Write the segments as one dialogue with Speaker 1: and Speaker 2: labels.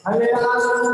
Speaker 1: Hare Rama,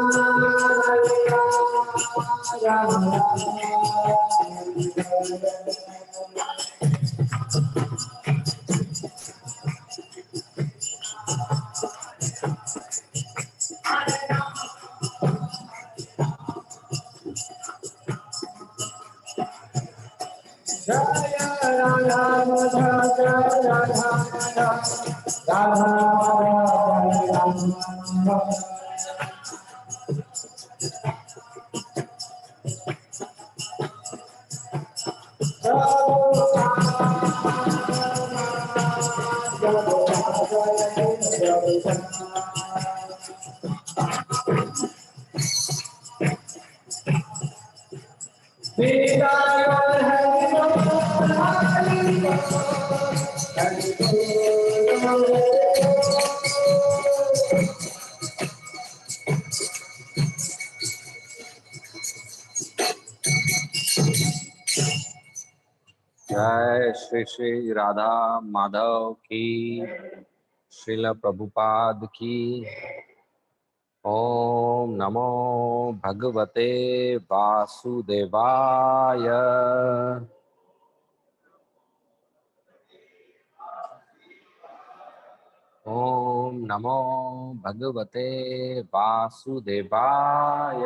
Speaker 2: जय श्री श्री राधा माधव की, श्रील प्रभुपाद की। ओम नमो भगवते वासुदेवाय। ओम नमो भगवते वासुदेवाय।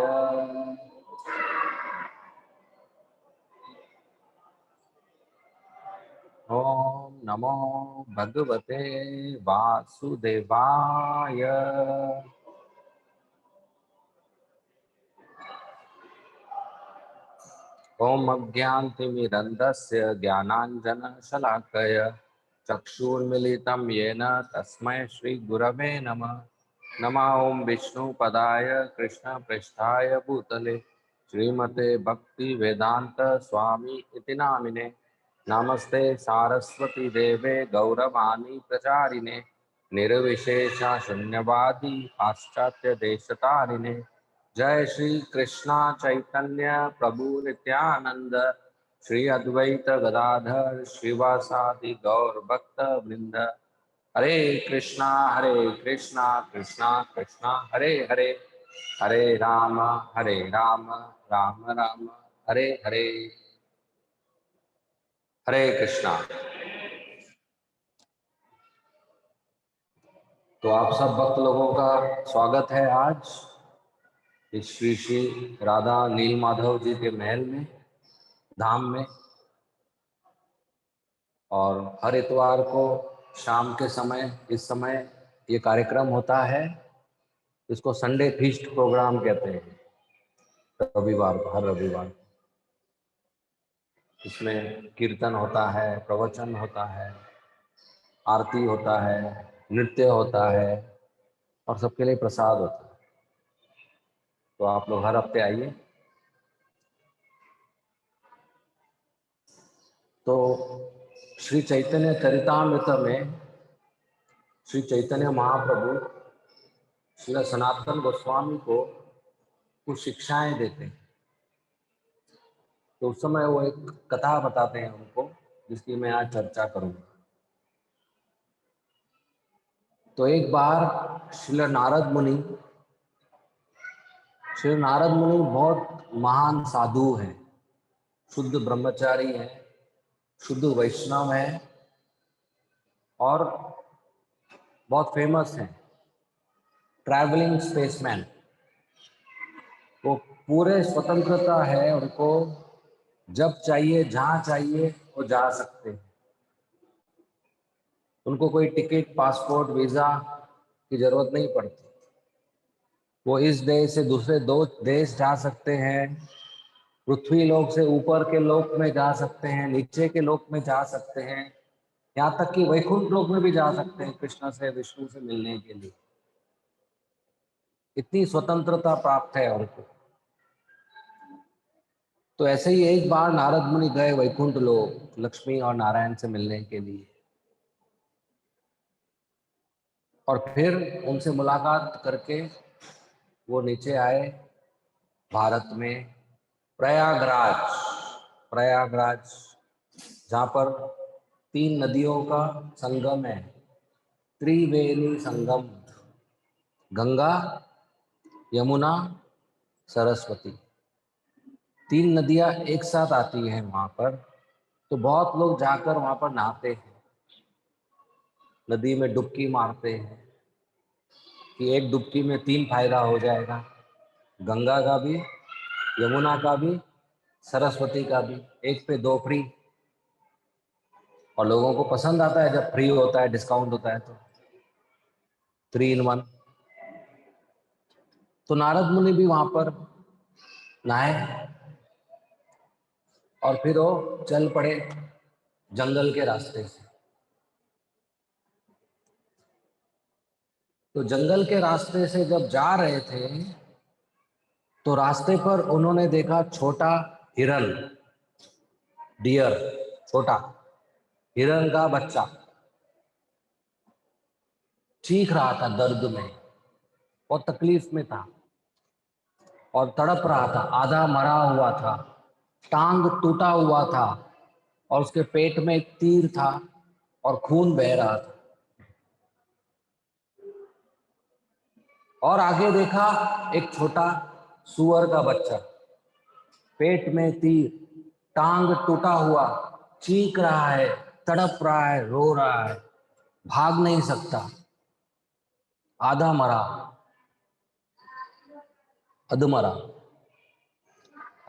Speaker 2: ओम नमो भगवते वासुदेवाय। ओम अज्ञानतिमिरन्धस्य ज्ञानाञ्जनशलाकया चक्षुर्मिलितं येन तस्मै श्रीगुरवे नमः। नमः ओं विष्णुपदाय कृष्णप्रेष्ठाय भूतले श्रीमते भक्तिवेदांत स्वामी इति नामिने। नमस्ते सारस्वती देवे गौरवाणी प्रचारिणे निर्विशेषा शून्यवादी पाश्चात्य देशतारिणे। जय श्री कृष्णा चैतन्य प्रभु नित्यानंद श्री अद्वैत गदाधर श्रीवासादि गौर भक्त वृंद। हरे कृष्णा कृष्णा कृष्णा हरे हरे, हरे राम राम राम हरे हरे। हरे कृष्णा। तो आप सब भक्त लोगों का स्वागत है आज इस श्री श्री राधा नील माधव जी के महल में, धाम में। और हर इतवार को शाम के समय इस समय ये कार्यक्रम होता है। इसको संडे फीस्ट प्रोग्राम कहते हैं। रविवार को, हर रविवार इसमें कीर्तन होता है, प्रवचन होता है, आरती होता है, नृत्य होता है और सबके लिए प्रसाद होता है। तो आप लोग हर हफ्ते आइए। तो श्री चैतन्य चरितामृत में श्री चैतन्य महाप्रभु श्री सनातन गोस्वामी को कुछ शिक्षाएं देते हैं। तो उस समय वो एक कथा बताते हैं उनको, जिसकी मैं आज चर्चा करूंगा। तो एक बार श्री नारद मुनि बहुत महान साधु हैं, शुद्ध ब्रह्मचारी हैं, शुद्ध वैष्णव हैं और बहुत फेमस हैं, ट्रैवलिंग स्पेसमैन। वो पूरे स्वतंत्रता है उनको, जब चाहिए जहाँ चाहिए वो जा सकते हैं। उनको कोई टिकट, पासपोर्ट, वीज़ा की जरूरत नहीं पड़ती। वो इस देश से दूसरे दो देश जा सकते हैं, पृथ्वी लोक से ऊपर के लोक में जा सकते हैं, नीचे के लोक में जा सकते हैं, यहाँ तक कि वैकुंठ लोक में भी जा सकते हैं कृष्ण से, विष्णु से मिलने के लिए। इतनी स्वतंत्रता प्राप्त है उनको। तो ऐसे ही एक बार नारद मुनि गए वैकुंठ लोक लक्ष्मी और नारायण से मिलने के लिए, और फिर उनसे मुलाकात करके वो नीचे आए भारत में प्रयागराज। प्रयागराज जहाँ पर 3 नदियों का संगम है, त्रिवेणी संगम, गंगा, यमुना, सरस्वती, 3 नदियाँ एक साथ आती हैं वहाँ पर। तो बहुत लोग जाकर वहाँ पर नहाते हैं, नदी में डुबकी मारते हैं कि एक डुबकी में 3 फायदा हो जाएगा, गंगा का भी, यमुना का भी, सरस्वती का भी, एक पे 2 फ्री। और लोगों को पसंद आता है जब फ्री होता है, डिस्काउंट होता है, तो 3 in 1। तो नारद मुनि भी वहां पर नहाए और फिर वो चल पड़े जंगल के रास्ते से। तो जंगल के रास्ते से जब जा रहे थे तो रास्ते पर उन्होंने देखा छोटा हिरन, डियर, छोटा हिरन का बच्चा चीख रहा था दर्द में, और तकलीफ में था और तड़प रहा था, आधा मरा हुआ था, टांग टूटा हुआ था और उसके पेट में एक तीर था और खून बह रहा था। और आगे देखा एक छोटा सुअर का बच्चा, पेट में तीर, टांग टूटा हुआ, चीख रहा है, तड़प रहा है, रो रहा है, भाग नहीं सकता, आधा मरा, अधमरा।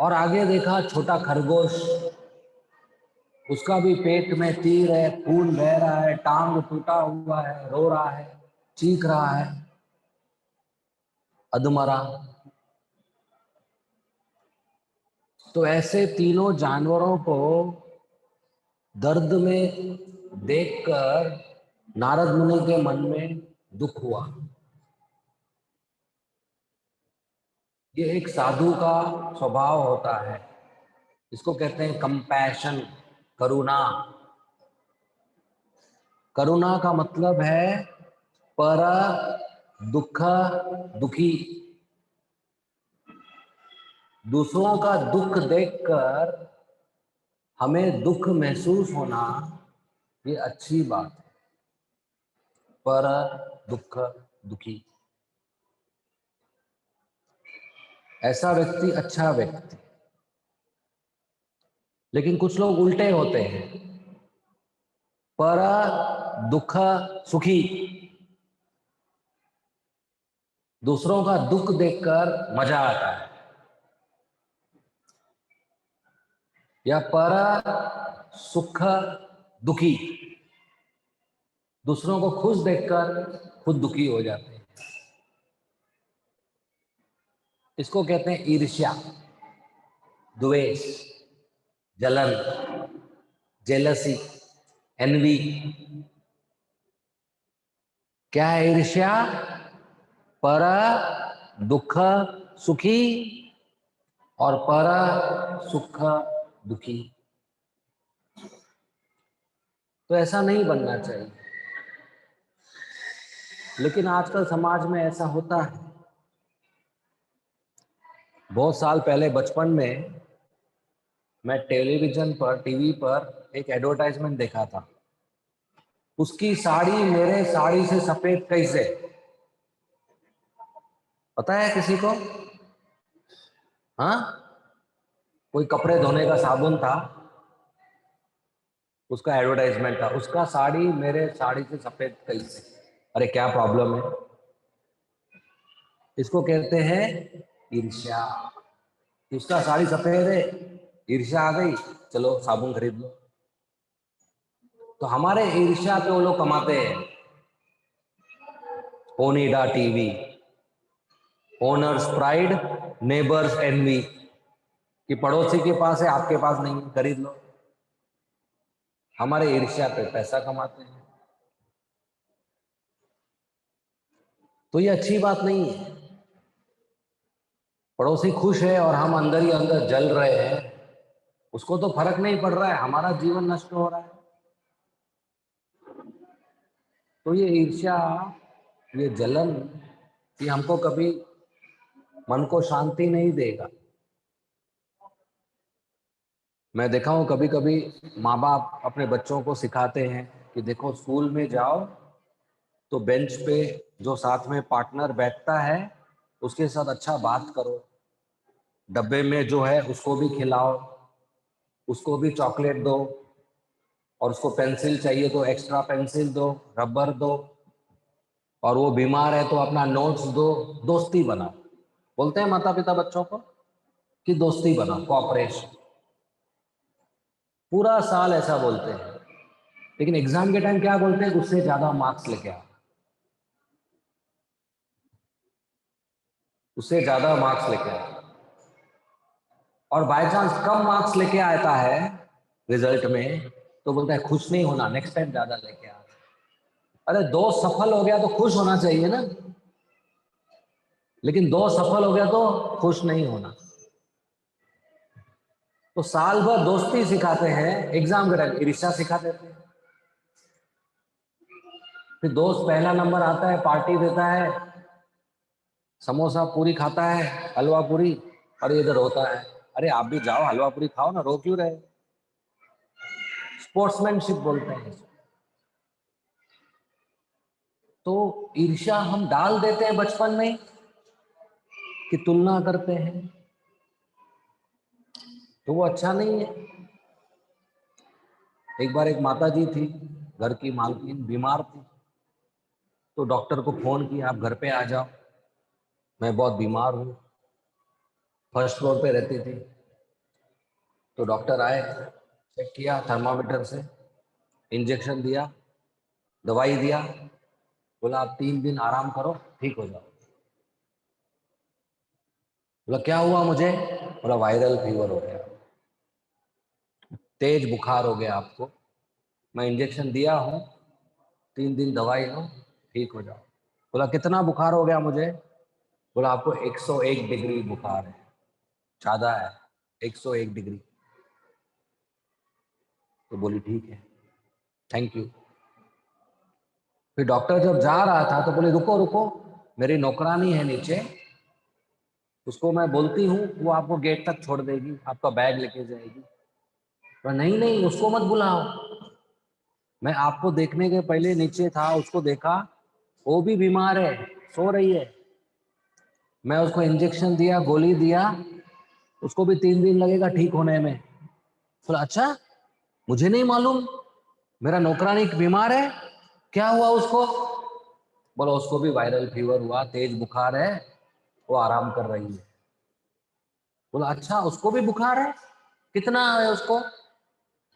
Speaker 2: और आगे देखा छोटा खरगोश, उसका भी पेट में तीर है, खून बह रहा है, टांग टूटा हुआ है, रो रहा है, चीख रहा है, अधमरा। तो ऐसे तीनों जानवरों को दर्द में देखकर नारद मुनि के मन में दुख हुआ। ये एक साधु का स्वभाव होता है, इसको कहते हैं कंपैशन, करुणा। करुणा का मतलब है पर दुख दुखी, दूसरों का दुख देखकर हमें दुख महसूस होना ये अच्छी बात है। पर दुख दुखी, ऐसा व्यक्ति अच्छा व्यक्ति। लेकिन कुछ लोग उल्टे होते हैं, पर दुख सुखी, दूसरों का दुख देखकर मजा आता है, या पर सुख दुखी, दूसरों को खुश देखकर खुद दुखी हो जाते हैं। इसको कहते हैं ईर्ष्या, द्वेष, जलन, जेलसी, एनवी। क्या है ईर्ष्या? पर दुख सुखी और पर सुख दुखी। तो ऐसा नहीं बनना चाहिए, लेकिन आजकल समाज में ऐसा होता है। बहुत साल पहले बचपन में मैं टेलीविजन पर, टीवी पर एक एडवर्टाइजमेंट देखा था, उसकी साड़ी मेरे साड़ी से सफेद कैसे, पता है किसी को? हाँ, कोई कपड़े धोने का साबुन था, उसका एडवर्टाइजमेंट था, उसका साड़ी मेरे साड़ी से सफेद कैसे। अरे क्या प्रॉब्लम है? इसको कहते हैं ईर्ष्या। उसका साड़ी सफेद है, ईर्ष्या आ गई, चलो साबुन खरीद लो। तो हमारे ईर्ष्या पे वो लोग कमाते हैं। Onida TV, owner's pride, neighbour's envy, कि पड़ोसी के पास है आपके पास नहीं है, खरीद लो। हमारे ईर्ष्या पे पैसा कमाते हैं। तो ये अच्छी बात नहीं है। पड़ोसी खुश है और हम अंदर ही अंदर जल रहे हैं, उसको तो फर्क नहीं पड़ रहा है, हमारा जीवन नष्ट हो रहा है। तो ये ईर्ष्या, ये जलन, ये हमको कभी मन को शांति नहीं देगा। मैं देखा हूं कभी कभी माँ बाप अपने बच्चों को सिखाते हैं कि देखो स्कूल में जाओ तो बेंच पे जो साथ में पार्टनर बैठता है उसके साथ अच्छा बात करो, डब्बे में जो है उसको भी खिलाओ, उसको भी चॉकलेट दो, और उसको पेंसिल चाहिए तो एक्स्ट्रा पेंसिल दो, रबर दो, और वो बीमार है तो अपना नोट्स दो, दोस्ती बनाओ। बोलते हैं माता पिता बच्चों को कि दोस्ती बनाओ, कोऑपरेशन। पूरा साल ऐसा बोलते हैं, लेकिन एग्जाम के टाइम क्या बोलते हैं? उससे ज्यादा मार्क्स लेके आओ, उससे ज्यादा मार्क्स लेके आओ। और बाय चांस कम मार्क्स लेके आता है रिजल्ट में तो बोलता है खुश नहीं होना, नेक्स्ट टाइम ज्यादा लेके आ। अरे दो सफल हो गया तो खुश होना चाहिए ना, लेकिन दो सफल हो गया तो खुश नहीं होना। तो साल भर दोस्ती सिखाते हैं, एग्जाम के टाइम ईर्ष्या सिखा देते हैं। फिर दोस्त पहला नंबर आता है, पार्टी देता है, समोसा पूरी खाता है, हलवा पूरी, और इधर होता है अरे आप भी जाओ हलवा पूरी खाओ ना, रो क्यों रहे? स्पोर्ट्समैनशिप बोलते हैं इसको। तो ईर्ष्या हम डाल देते हैं बचपन में कि तुलना करते हैं, तो वो अच्छा नहीं है। एक बार एक माता जी थी, घर की मालकिन, बीमार थी, तो डॉक्टर को फोन किया आप घर पे आ जाओ, मैं बहुत बीमार हूँ। फर्स्ट फ्लोर पे रहती थी। तो डॉक्टर आए, चेक किया थर्मामीटर से, इंजेक्शन दिया, दवाई दिया, बोला आप 3 दिन आराम करो, ठीक हो जाओ। बोला क्या हुआ मुझे? बोला वायरल फीवर हो गया, तेज बुखार हो गया आपको, मैं इंजेक्शन दिया हूँ, 3 दिन दवाई लो, ठीक हो जाओ। बोला कितना बुखार हो गया मुझे? बोला आपको 101 डिग्री बुखार है, ज्यादा है, 101 डिग्री। तो बोली ठीक है, थैंक यू। फिर डॉक्टर जब जा रहा था तो बोले रुको रुको, मेरी नौकरानी है नीचे, उसको मैं बोलती हूँ वो आपको गेट तक छोड़ देगी, आपका बैग लेके जाएगी। तो नहीं नहीं उसको मत बुलाओ, मैं आपको देखने के पहले नीचे था, उसको देखा, वो भी बीमार है, सो रही है, मैं उसको इंजेक्शन दिया, गोली दिया, उसको भी 3 दिन लगेगा ठीक होने में। बोला अच्छा, मुझे नहीं मालूम, मेरा नौकरानी बीमार है, क्या हुआ उसको? बोला उसको भी वायरल फीवर हुआ, तेज बुखार है, वो आराम कर रही है। बोला अच्छा उसको भी बुखार है, कितना है उसको?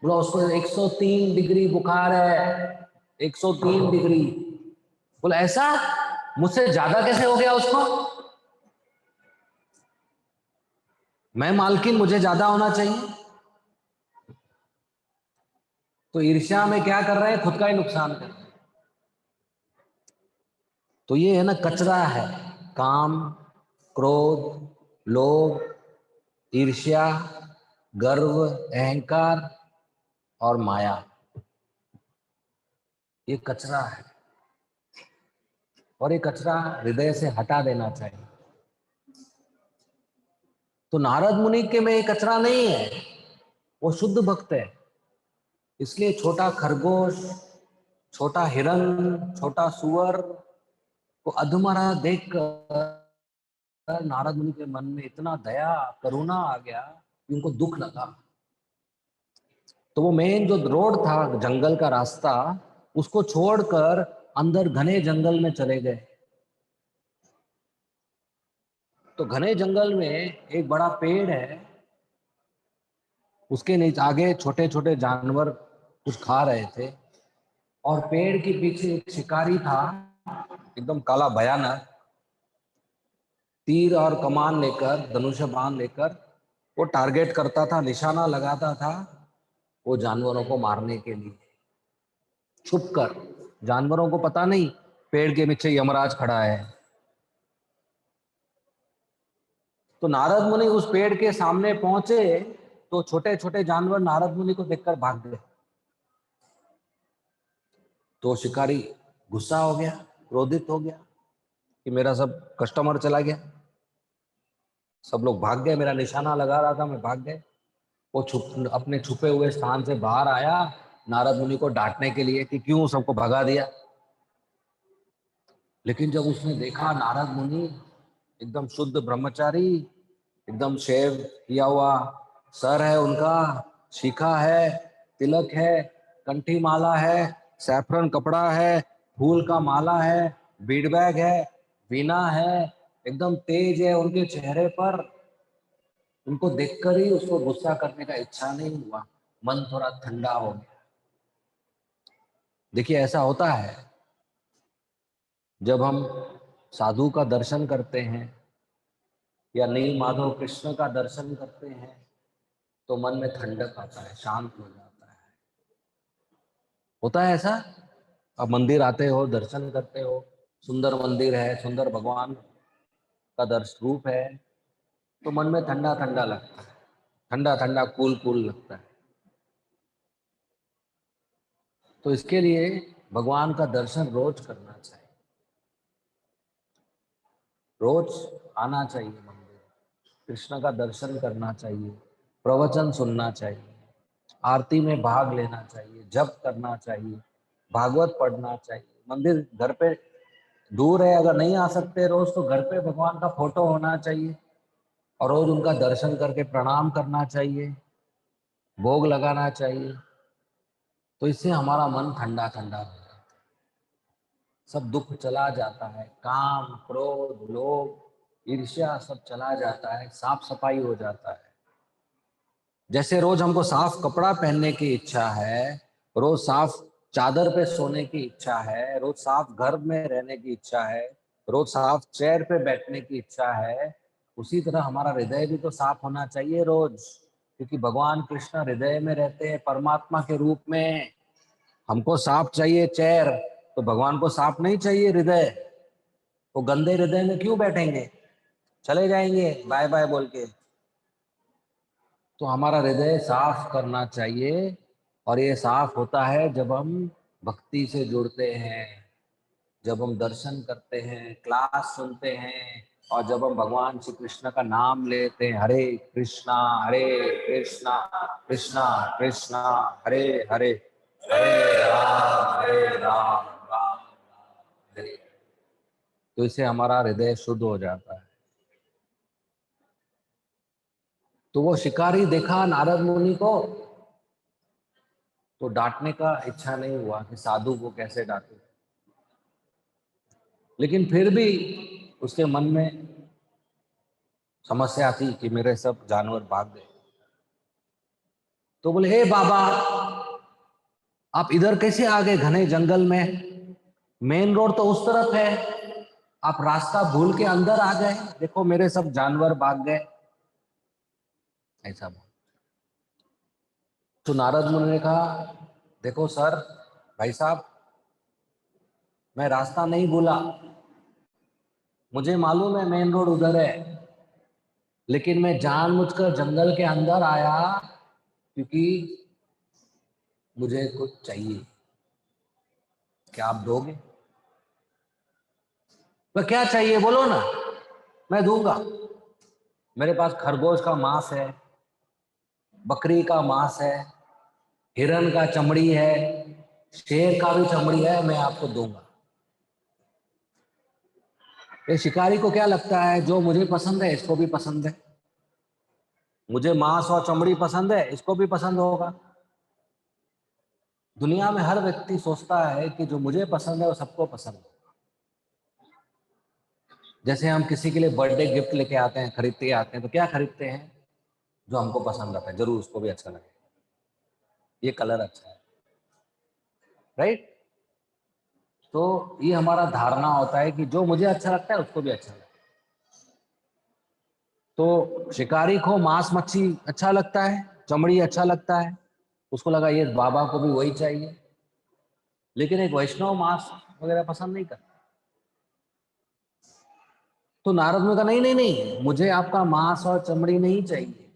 Speaker 2: बोला उसको 103 डिग्री बुखार है, 103 डिग्री। बोला ऐसा, मुझसे ज्यादा कैसे हो गया उसको? मैं मालकिन, मुझे ज्यादा होना चाहिए। तो ईर्ष्या में क्या कर रहे हैं? खुद का ही नुकसान कर रहे हैं। तो ये है ना, कचरा है, काम, क्रोध, लोभ, ईर्ष्या, गर्व, अहंकार और माया, ये कचरा है, और ये कचरा हृदय से हटा देना चाहिए। तो नारद मुनि के में ये कचरा नहीं है, वो शुद्ध भक्त है। इसलिए छोटा खरगोश, छोटा हिरन, छोटा सुअर को अधमरा देखकर नारद मुनि के मन में इतना दया करुणा आ गया कि उनको दुख लगा। तो वो मेन जो रोड था, जंगल का रास्ता, उसको छोड़कर अंदर घने जंगल में चले गए। तो घने जंगल में एक बड़ा पेड़ है, उसके नीचे आगे छोटे छोटे जानवर कुछ खा रहे थे, और पेड़ के पीछे एक शिकारी था, एकदम काला भयानक, तीर और कमान लेकर, धनुष बाण लेकर वो टारगेट करता था, निशाना लगाता था वो जानवरों को मारने के लिए, छुप कर। जानवरों को पता नहीं पेड़ के पीछे यमराज खड़ा है। तो नारद मुनि उस पेड़ के सामने पहुंचे, तो छोटे छोटे जानवर नारद मुनि को देखकर भाग गए। तो शिकारी गुस्सा हो गया, क्रोधित हो गया कि मेरा सब कस्टमर चला गया, सब लोग भाग गए, मेरा निशाना लगा रहा था, मैं भाग गए। वो अपने छुपे हुए स्थान से बाहर आया नारद मुनि को डांटने के लिए कि क्यों सबको भगा दिया। लेकिन जब उसने देखा नारद मुनि एकदम शुद्ध ब्रह्मचारी, एकदम शेव किया हुआ सर है उनका, शिखा है, तिलक है, कंठी माला है, सैफरन कपड़ा है, फूल का माला है, बीड बैग है, वीणा है, एकदम तेज है उनके चेहरे पर, उनको देखकर ही उसको गुस्सा करने का इच्छा नहीं हुआ, मन थोड़ा ठंडा हो गया। देखिए ऐसा होता है जब हम साधु का दर्शन करते हैं या नील माधव कृष्ण का दर्शन करते हैं तो मन में ठंडक आता है, शांत हो जाता है। होता है ऐसा? आप मंदिर आते हो, दर्शन करते हो, सुंदर मंदिर है, सुंदर भगवान का दर्शन रूप है, तो मन में ठंडा ठंडा लगता है, ठंडा ठंडा कूल कूल लगता है। तो इसके लिए भगवान का दर्शन रोज करना चाहिए, रोज आना चाहिए मंदिर, कृष्ण का दर्शन करना चाहिए, प्रवचन सुनना चाहिए, आरती में भाग लेना चाहिए, जप करना चाहिए, भागवत पढ़ना चाहिए। मंदिर घर पे दूर है, अगर नहीं आ सकते रोज तो घर पे भगवान का फोटो होना चाहिए और रोज उनका दर्शन करके प्रणाम करना चाहिए, भोग लगाना चाहिए। तो इससे हमारा मन ठंडा ठंडा हो जाता है, सब दुख चला जाता है, काम क्रोध लोभ ईर्ष्या सब चला जाता है, साफ सफाई हो जाता है। जैसे रोज हमको साफ कपड़ा पहनने की इच्छा है, रोज साफ चादर पे सोने की इच्छा है, रोज साफ घर में रहने की इच्छा है, रोज साफ चेयर पे बैठने की इच्छा है, उसी तरह हमारा हृदय भी तो साफ होना चाहिए रोज, क्योंकि भगवान कृष्ण हृदय में रहते हैं परमात्मा के रूप में। हमको साफ चाहिए चेयर, तो भगवान को साफ नहीं चाहिए हृदय। वो गंदे हृदय में क्यों बैठेंगे, चले जाएंगे बाय बाय बोल के। तो हमारा हृदय साफ करना चाहिए, और ये साफ होता है जब हम भक्ति से जुड़ते हैं, जब हम दर्शन करते हैं, क्लास सुनते हैं, और जब हम भगवान श्री कृष्ण का नाम लेते हैं, हरे कृष्णा कृष्णा कृष्णा हरे हरे, हरे राम राम हरे। तो इससे हमारा हृदय शुद्ध हो जाता है। तो वो शिकारी देखा नारद मुनि को, तो डांटने का इच्छा नहीं हुआ कि साधु को कैसे डांटे, लेकिन फिर भी उसके मन में समस्या थी कि मेरे सब जानवर भाग गए। तो बोले, हे बाबा आप इधर कैसे आ गए घने जंगल में, मेन रोड तो उस तरफ है, आप रास्ता भूल के अंदर आ गए, देखो मेरे सब जानवर भाग गए। ऐसा बोल। तो नारद मुनि ने कहा, देखो सर, भाई साहब, मैं रास्ता नहीं भूला, मुझे मालूम है मेन रोड उधर है, लेकिन मैं जानबूझकर जंगल के अंदर आया क्योंकि मुझे कुछ चाहिए। क्या आप दोगे? तो क्या चाहिए बोलो ना, मैं दूंगा। मेरे पास खरगोश का मांस है, बकरी का मांस है, हिरन का चमड़ी है, शेर का भी चमड़ी है, मैं आपको दूंगा। ये शिकारी को क्या लगता है, जो मुझे पसंद है इसको भी पसंद है, मुझे मांस और चमड़ी पसंद है इसको भी पसंद होगा। दुनिया में हर व्यक्ति सोचता है कि जो मुझे पसंद है वो सबको पसंद है। जैसे हम किसी के लिए बर्थडे गिफ्ट लेके आते हैं, खरीदते के आते हैं, तो क्या खरीदते हैं, जो हमको पसंद आता है, जरूर उसको भी अच्छा लगे, ये कलर अच्छा है, राइट। तो ये हमारा धारणा होता है कि जो मुझे अच्छा लगता है उसको भी अच्छा लगता है। तो शिकारी को मांस मच्छी अच्छा लगता है, चमड़ी अच्छा लगता है, उसको लगा ये बाबा को भी वही चाहिए। लेकिन एक वैष्णव मांस वगैरह पसंद नहीं करता। तो नारद ने कहा, नहीं नहीं नहीं, मुझे आपका मांस और चमड़ी नहीं चाहिए,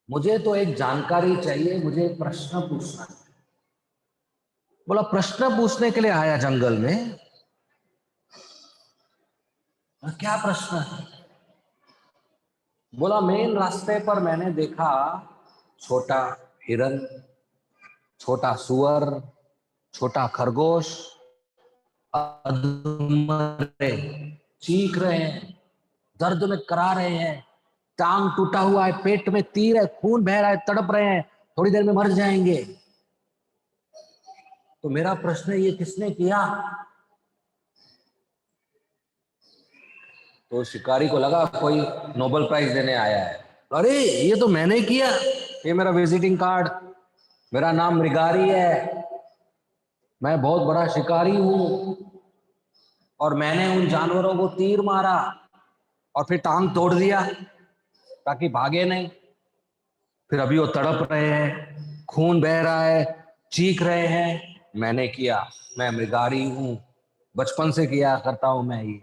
Speaker 2: मुझे तो एक जानकारी चाहिए, मुझे एक प्रश्न पूछना है। बोला प्रश्न पूछने के लिए आया जंगल में? क्या प्रश्न है? बोला मेन रास्ते पर मैंने देखा छोटा हिरन, छोटा सुअर, छोटा खरगोश अधमरे चीख रहे हैं, दर्द में करा रहे हैं, टांग टूटा हुआ है, पेट में तीर है, खून बह रहा है, तड़प रहे हैं, थोड़ी देर में मर जाएंगे। तो मेरा प्रश्न ये किसने किया? तो शिकारी को लगा कोई नोबेल प्राइज देने आया है। अरे ये तो मैंने किया, ये मेरा विजिटिंग कार्ड, मेरा नाम मृगारी है, मैं बहुत बड़ा शिकारी हूं और मैंने उन जानवरों को तीर मारा और फिर टांग तोड़ दिया ताकि भागे नहीं। फिर अभी वो तड़प रहे हैं, खून बह रहा है, चीख रहे हैं, मैंने किया, मैं मृगारी हूं, बचपन से किया करता हूं मैं ये।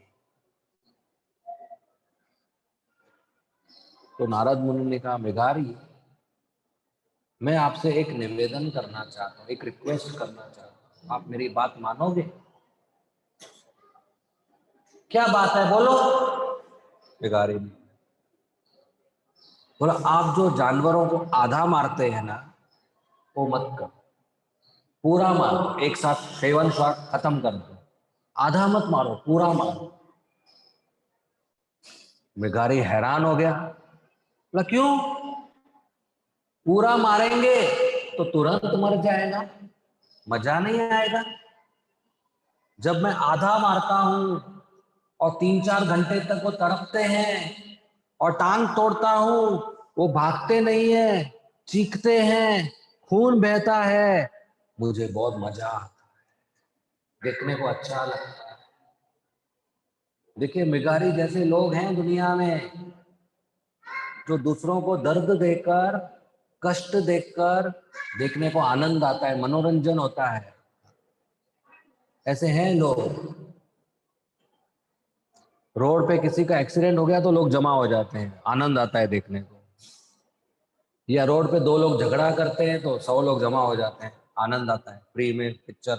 Speaker 2: तो नारद मुनि ने कहा मृगारी, मैं आपसे एक निवेदन करना चाहता हूँ, एक रिक्वेस्ट करना चाहता हूँ, आप मेरी बात मानोगे? क्या बात है बोलो। मृगारी ने बोला आप जो जानवरों को आधा मारते हैं ना, वो मत करो, पूरा मारो, एक साथ 7 शॉट खत्म कर दो, आधा मत मारो, पूरा मारो। मृगारी हैरान हो गया, बोला क्यों? पूरा मारेंगे तो तुरंत मर जाएगा, मजा नहीं आएगा। जब मैं आधा मारता हूं और 3-4 घंटे तक वो तड़पते हैं और टांग तोड़ता हूं, वो भागते नहीं है, चीखते हैं, खून बहता है, मुझे बहुत मजा आता है, देखने को अच्छा लगता है। देखिए मृगारी जैसे लोग हैं दुनिया में जो दूसरों को दर्द देकर, कष्ट देकर देखने को आनंद आता है, मनोरंजन होता है, ऐसे हैं लोग। रोड पे किसी का एक्सीडेंट हो गया तो लोग जमा हो जाते हैं, आनंद आता है देखने को। या रोड पे 2 लोग झगड़ा करते हैं तो 100 लोग जमा हो जाते हैं, आनंद आता है। फ्री में पिक्चर,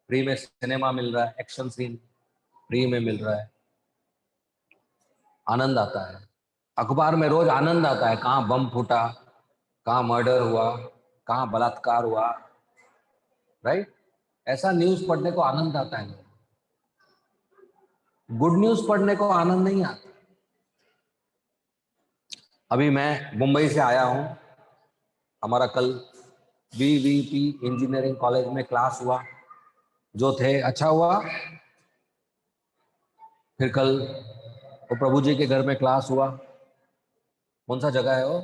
Speaker 2: फ्री में सिनेमा मिल रहा है, एक्शन सीन फ्री में मिल रहा है, आनंद आता है। अखबार में रोज आनंद आता है, कहाँ बम फूटा, कहाँ मर्डर हुआ, कहाँ बलात्कार हुआ, राइट? ऐसा न्यूज पढ़ने को आनंद आता है। गुड न्यूज पढ़ने को आनंद नहीं आता। अभी मैं मुंबई से आया हूं, हमारा कल बीवीपी इंजीनियरिंग कॉलेज में क्लास हुआ, जो थे अच्छा हुआ। फिर कल वो प्रभु जी के घर में क्लास हुआ, कौन सा जगह है वो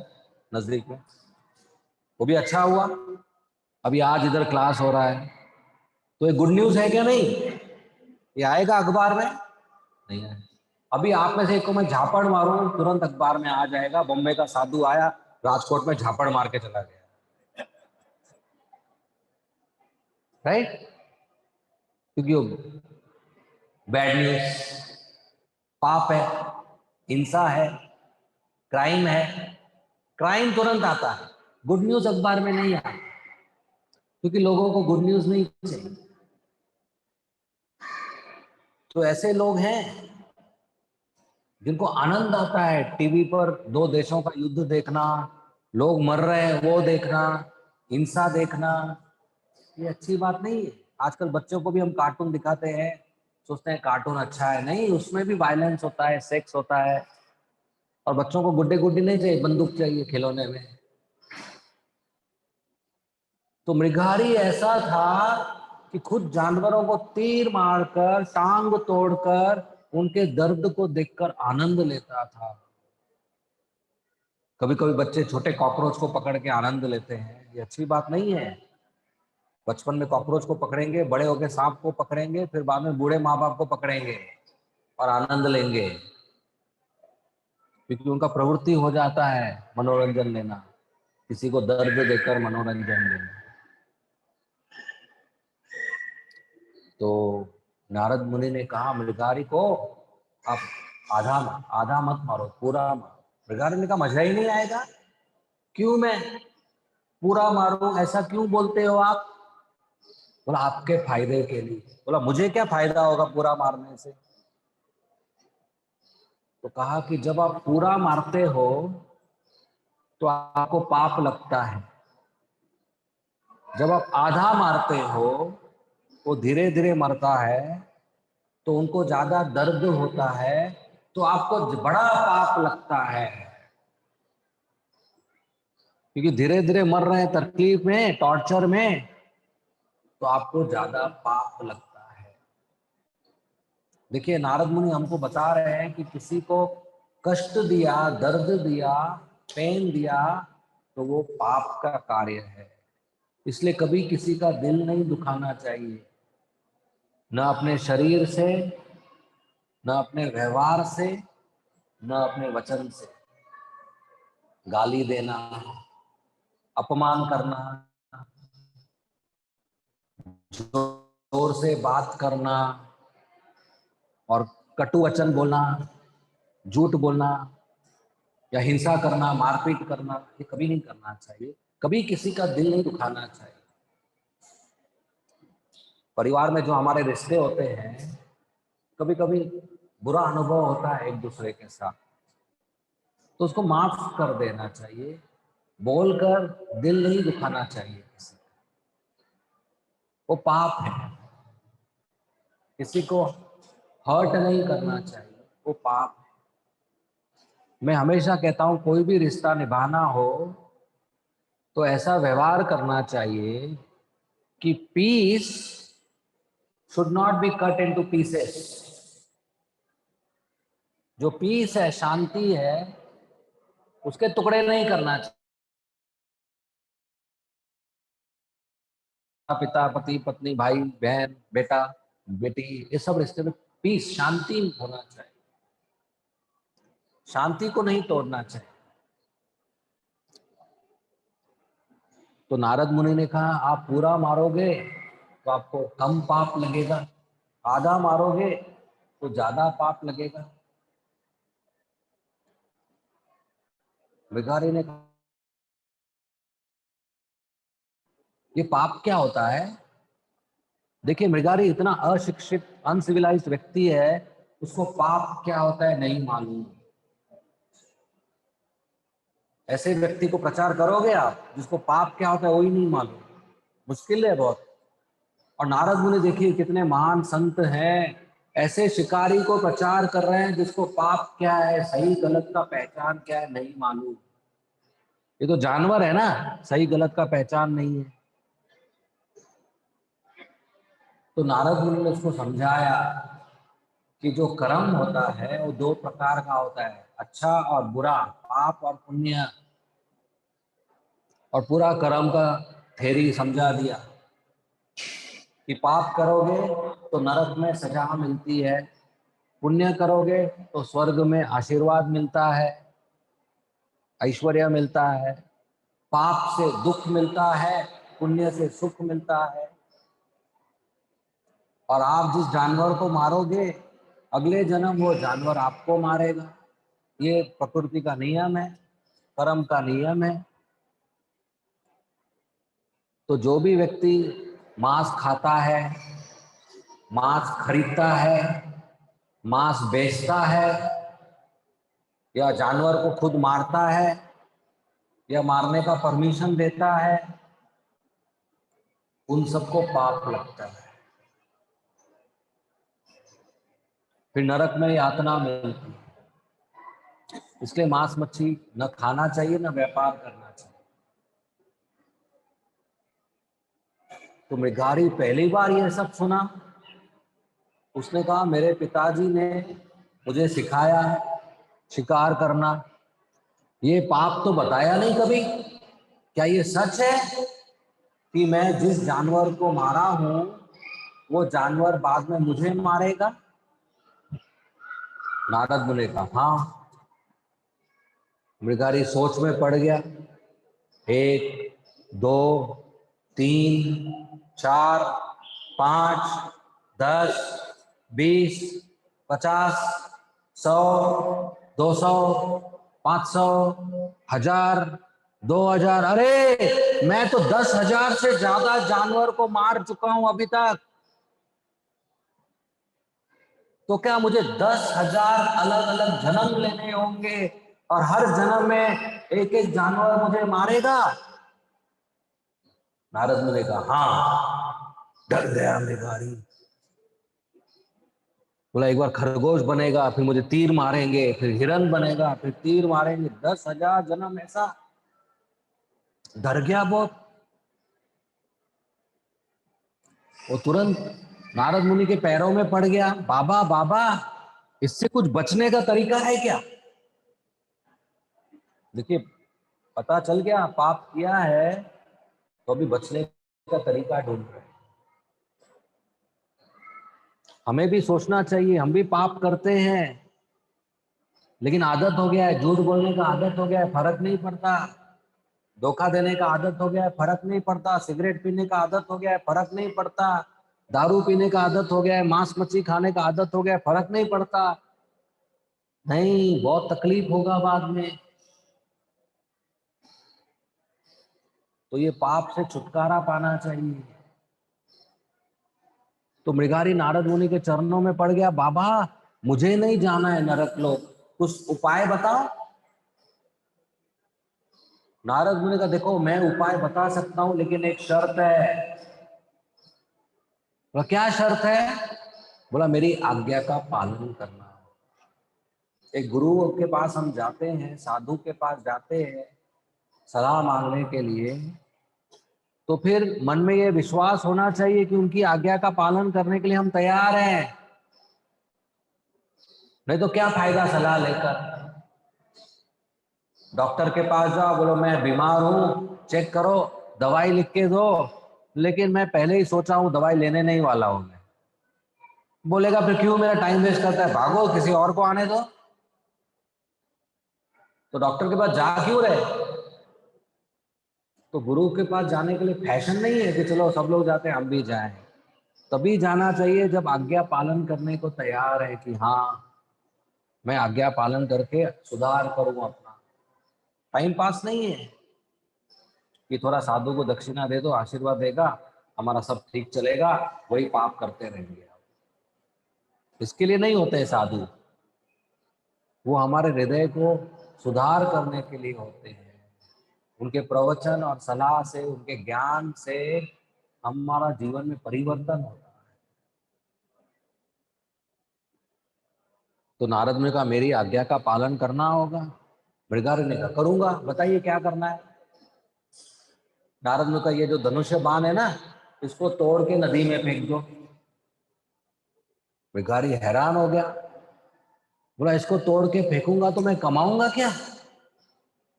Speaker 2: नजदीक में, वो भी अच्छा हुआ। अभी आज इधर क्लास हो रहा है, तो ये गुड न्यूज है क्या? नहीं, ये आएगा अखबार में? नहीं है। अभी आप में से एक को मैं झापड़ मारूं तुरंत अखबार में आ जाएगा, बॉम्बे का साधु आया राजकोट में झापड़ मार के चला गया, राइट? क्योंकि वो बैड न्यूज, पाप है, हिंसा है, क्राइम है, क्राइम तुरंत आता है, गुड न्यूज अखबार में नहीं आता, क्योंकि लोगों को गुड न्यूज नहीं चाहिए। तो ऐसे लोग हैं जिनको आनंद आता है टीवी पर 2 देशों का युद्ध देखना, लोग मर रहे हैं वो देखना, हिंसा देखना, ये अच्छी बात नहीं है। आजकल बच्चों को भी हम कार्टून दिखाते हैं, सोचते हैं कार्टून अच्छा है, नहीं, उसमें भी वायलेंस होता है, सेक्स होता है, और बच्चों को गुड्डे गुड्डी नहीं चाहिए, बंदूक चाहिए खिलौने में। तो मृगारी ऐसा था कि खुद जानवरों को तीर मारकर, टांग तोड़कर, उनके दर्द को देखकर आनंद लेता था। कभी कभी बच्चे छोटे कॉकरोच को पकड़ के आनंद लेते हैं, ये अच्छी बात नहीं है। बचपन में कॉकरोच को पकड़ेंगे, बड़े होकर सांप को पकड़ेंगे, फिर बाद में बूढ़े माँ बाप को पकड़ेंगे और आनंद लेंगे, क्योंकि उनका प्रवृत्ति हो जाता है मनोरंजन लेना, किसी को दर्द देकर मनोरंजन लेना। तो नारद मुनि ने कहा मृगारी को, आप आधा आधा मत मारो, पूरा मारो। मृगारी ने कहा मजा ही नहीं आएगा, क्यों मैं पूरा मारूं, ऐसा क्यों बोलते हो आप? बोला आपके फायदे के लिए। बोला मुझे क्या फायदा होगा पूरा मारने से? तो कहा कि जब आप पूरा मारते हो तो आपको पाप लगता है, जब आप आधा मारते हो वो धीरे धीरे मरता है तो उनको ज्यादा दर्द होता है, तो आपको बड़ा पाप लगता है, क्योंकि धीरे धीरे मर रहे हैं तकलीफ में, टॉर्चर में, तो आपको ज्यादा पाप लगता है। देखिए नारद मुनि हमको बता रहे हैं कि किसी को कष्ट दिया, दर्द दिया, पेन दिया, तो वो पाप का कार्य है। इसलिए कभी किसी का दिल नहीं दुखाना चाहिए, न अपने शरीर से, न अपने व्यवहार से, न अपने वचन से। गाली देना, अपमान करना, जोर से बात करना और कटु वचन बोलना, झूठ बोलना या हिंसा करना, मारपीट करना, ये कभी नहीं करना चाहिए। कभी किसी का दिल नहीं दुखाना चाहिए। परिवार में जो हमारे रिश्ते होते हैं, कभी कभी बुरा अनुभव होता है एक दूसरे के साथ, तो उसको माफ कर देना चाहिए, बोलकर दिल नहीं दुखाना चाहिए किसी का। वो पाप है। किसी को हर्ट नहीं करना चाहिए, वो पाप है। मैं हमेशा कहता हूं कोई भी रिश्ता निभाना हो तो ऐसा व्यवहार करना चाहिए कि peace should not be cut into pieces. जो पीस है, शांति है, उसके टुकड़े नहीं करना चाहिए। पिता, पति, पत्नी, भाई, बहन, बेटा, बेटी, ये सब रिश्ते में पीस, शांति होना चाहिए। शांति को नहीं तोड़ना चाहिए। तो नारद मुनि ने कहा आप पूरा मारोगे तो आपको कम पाप लगेगा, आधा मारोगे तो ज्यादा पाप लगेगा। भिखारी ने कहा ये पाप क्या होता है? देखिए मृगारी इतना अशिक्षित, अनसिविलाइज्ड व्यक्ति है, उसको पाप क्या होता है नहीं मालूम। ऐसे व्यक्ति को प्रचार करोगे आप जिसको पाप क्या होता है वही नहीं मालूम, मुश्किल है बहुत। और नारद मुनि देखिए कितने महान संत हैं, ऐसे शिकारी को प्रचार कर रहे हैं जिसको पाप क्या है, सही गलत का पहचान क्या है नहीं मालूम। ये तो जानवर है ना, सही गलत का पहचान नहीं है। तो नारद मुनि ने उसको समझाया कि जो कर्म होता है वो दो प्रकार का होता है, अच्छा और बुरा, पाप और पुण्य। और पूरा कर्म का थ्योरी समझा दिया कि पाप करोगे तो नरक में सजा मिलती है, पुण्य करोगे तो स्वर्ग में आशीर्वाद मिलता है, ऐश्वर्य मिलता है। पाप से दुख मिलता है, पुण्य से सुख मिलता है। और आप जिस जानवर को मारोगे अगले जन्म वो जानवर आपको मारेगा। ये प्रकृति का नियम है, कर्म का नियम है। तो जो भी व्यक्ति मांस खाता है, मांस खरीदता है, मांस बेचता है, या जानवर को खुद मारता है या मारने का परमिशन देता है, उन सबको पाप लगता है, फिर नरक में यातना मिलती है। इसलिए मांस मच्छी न खाना चाहिए, न व्यापार करना चाहिए। तो मृगारी पहली बार यह सब सुना। उसने कहा मेरे पिताजी ने मुझे सिखाया है शिकार करना, ये पाप तो बताया नहीं कभी। क्या ये सच है कि मैं जिस जानवर को मारा हूं वो जानवर बाद में मुझे मारेगा? नारद मुनि कहा हाँ। मृगारी सोच में पड़ गया। 1, 2, 3, 4, 5, 10, 20, 50, 100, 200, 500, 1000, 2000? अरे मैं तो 10,000 से ज्यादा जानवर को मार चुका हूं अभी तक। तो क्या मुझे 10,000 अलग अलग जन्म लेने होंगे और हर जन्म में एक एक जानवर मुझे मारेगा? नारद मुनि ने कहा हाँ। डर गया मृगारी। बोला एक बार खरगोश बनेगा, फिर मुझे तीर मारेंगे, फिर हिरन बनेगा, फिर तीर मारेंगे, 10,000 जन्म ऐसा। डर गया बहुत। वो तुरंत नारद मुनि के पैरों में पड़ गया, बाबा बाबा इससे कुछ बचने का तरीका है क्या? देखिए पता चल गया पाप किया है, तो अभी बचने का तरीका ढूंढ रहे हैं। हमें भी सोचना चाहिए, हम भी पाप करते हैं, लेकिन आदत हो गया है, झूठ बोलने का आदत हो गया है, फर्क नहीं पड़ता। धोखा देने का आदत हो गया है, फर्क नहीं पड़ता। सिगरेट पीने का आदत हो गया है, फर्क नहीं पड़ता। दारू पीने का आदत हो गया है, मांस मच्छी खाने का आदत हो गया है, फर्क नहीं पड़ता। नहीं, बहुत तकलीफ होगा बाद में। तो ये पाप से छुटकारा पाना चाहिए। तो मृगारी नारद मुनि के चरणों में पड़ गया, बाबा मुझे नहीं जाना है नरक लोक, कुछ उपाय बताओ। नारद मुनि का देखो मैं उपाय बता सकता हूं, लेकिन एक शर्त है। बोला क्या शर्त है? बोला मेरी आज्ञा का पालन करना। एक गुरु के पास हम जाते हैं, साधु के पास जाते हैं सलाह मांगने के लिए, तो फिर मन में ये विश्वास होना चाहिए कि उनकी आज्ञा का पालन करने के लिए हम तैयार हैं। नहीं तो क्या फायदा सलाह लेकर। डॉक्टर के पास जाओ, बोलो मैं बीमार हूं, चेक करो, दवाई लिख के दो, लेकिन मैं पहले ही सोचा हूं दवाई लेने नहीं वाला हूं मैं। बोलेगा फिर क्यों मेरा टाइम वेस्ट करता है, भागो किसी और को आने दो। तो डॉक्टर के पास जा क्यों रहे? तो गुरु के पास जाने के लिए फैशन नहीं है कि चलो सब लोग जाते हैं हम भी जाएं। तभी जाना चाहिए जब आज्ञा पालन करने को तैयार है कि हाँ मैं आज्ञा पालन करके सुधार करूं अपना। टाइम पास नहीं है कि थोड़ा साधु को दक्षिणा दे दो, आशीर्वाद देगा, हमारा सब ठीक चलेगा, वही पाप करते रहेंगे। इसके लिए नहीं होते साधु, वो हमारे हृदय को सुधार करने के लिए होते हैं। उनके प्रवचन और सलाह से, उनके ज्ञान से हमारा जीवन में परिवर्तन होता है। तो नारद ने कहा मेरी आज्ञा का पालन करना होगा। मृगारी ने कहा करूंगा, बताइए क्या करना है। नारद ने कहा ये जो धनुष्य बाण है ना, इसको तोड़ के नदी में फेंक दो। मृगारी हैरान हो गया, बोला इसको तोड़ के फेंकूंगा तो मैं कमाऊंगा क्या?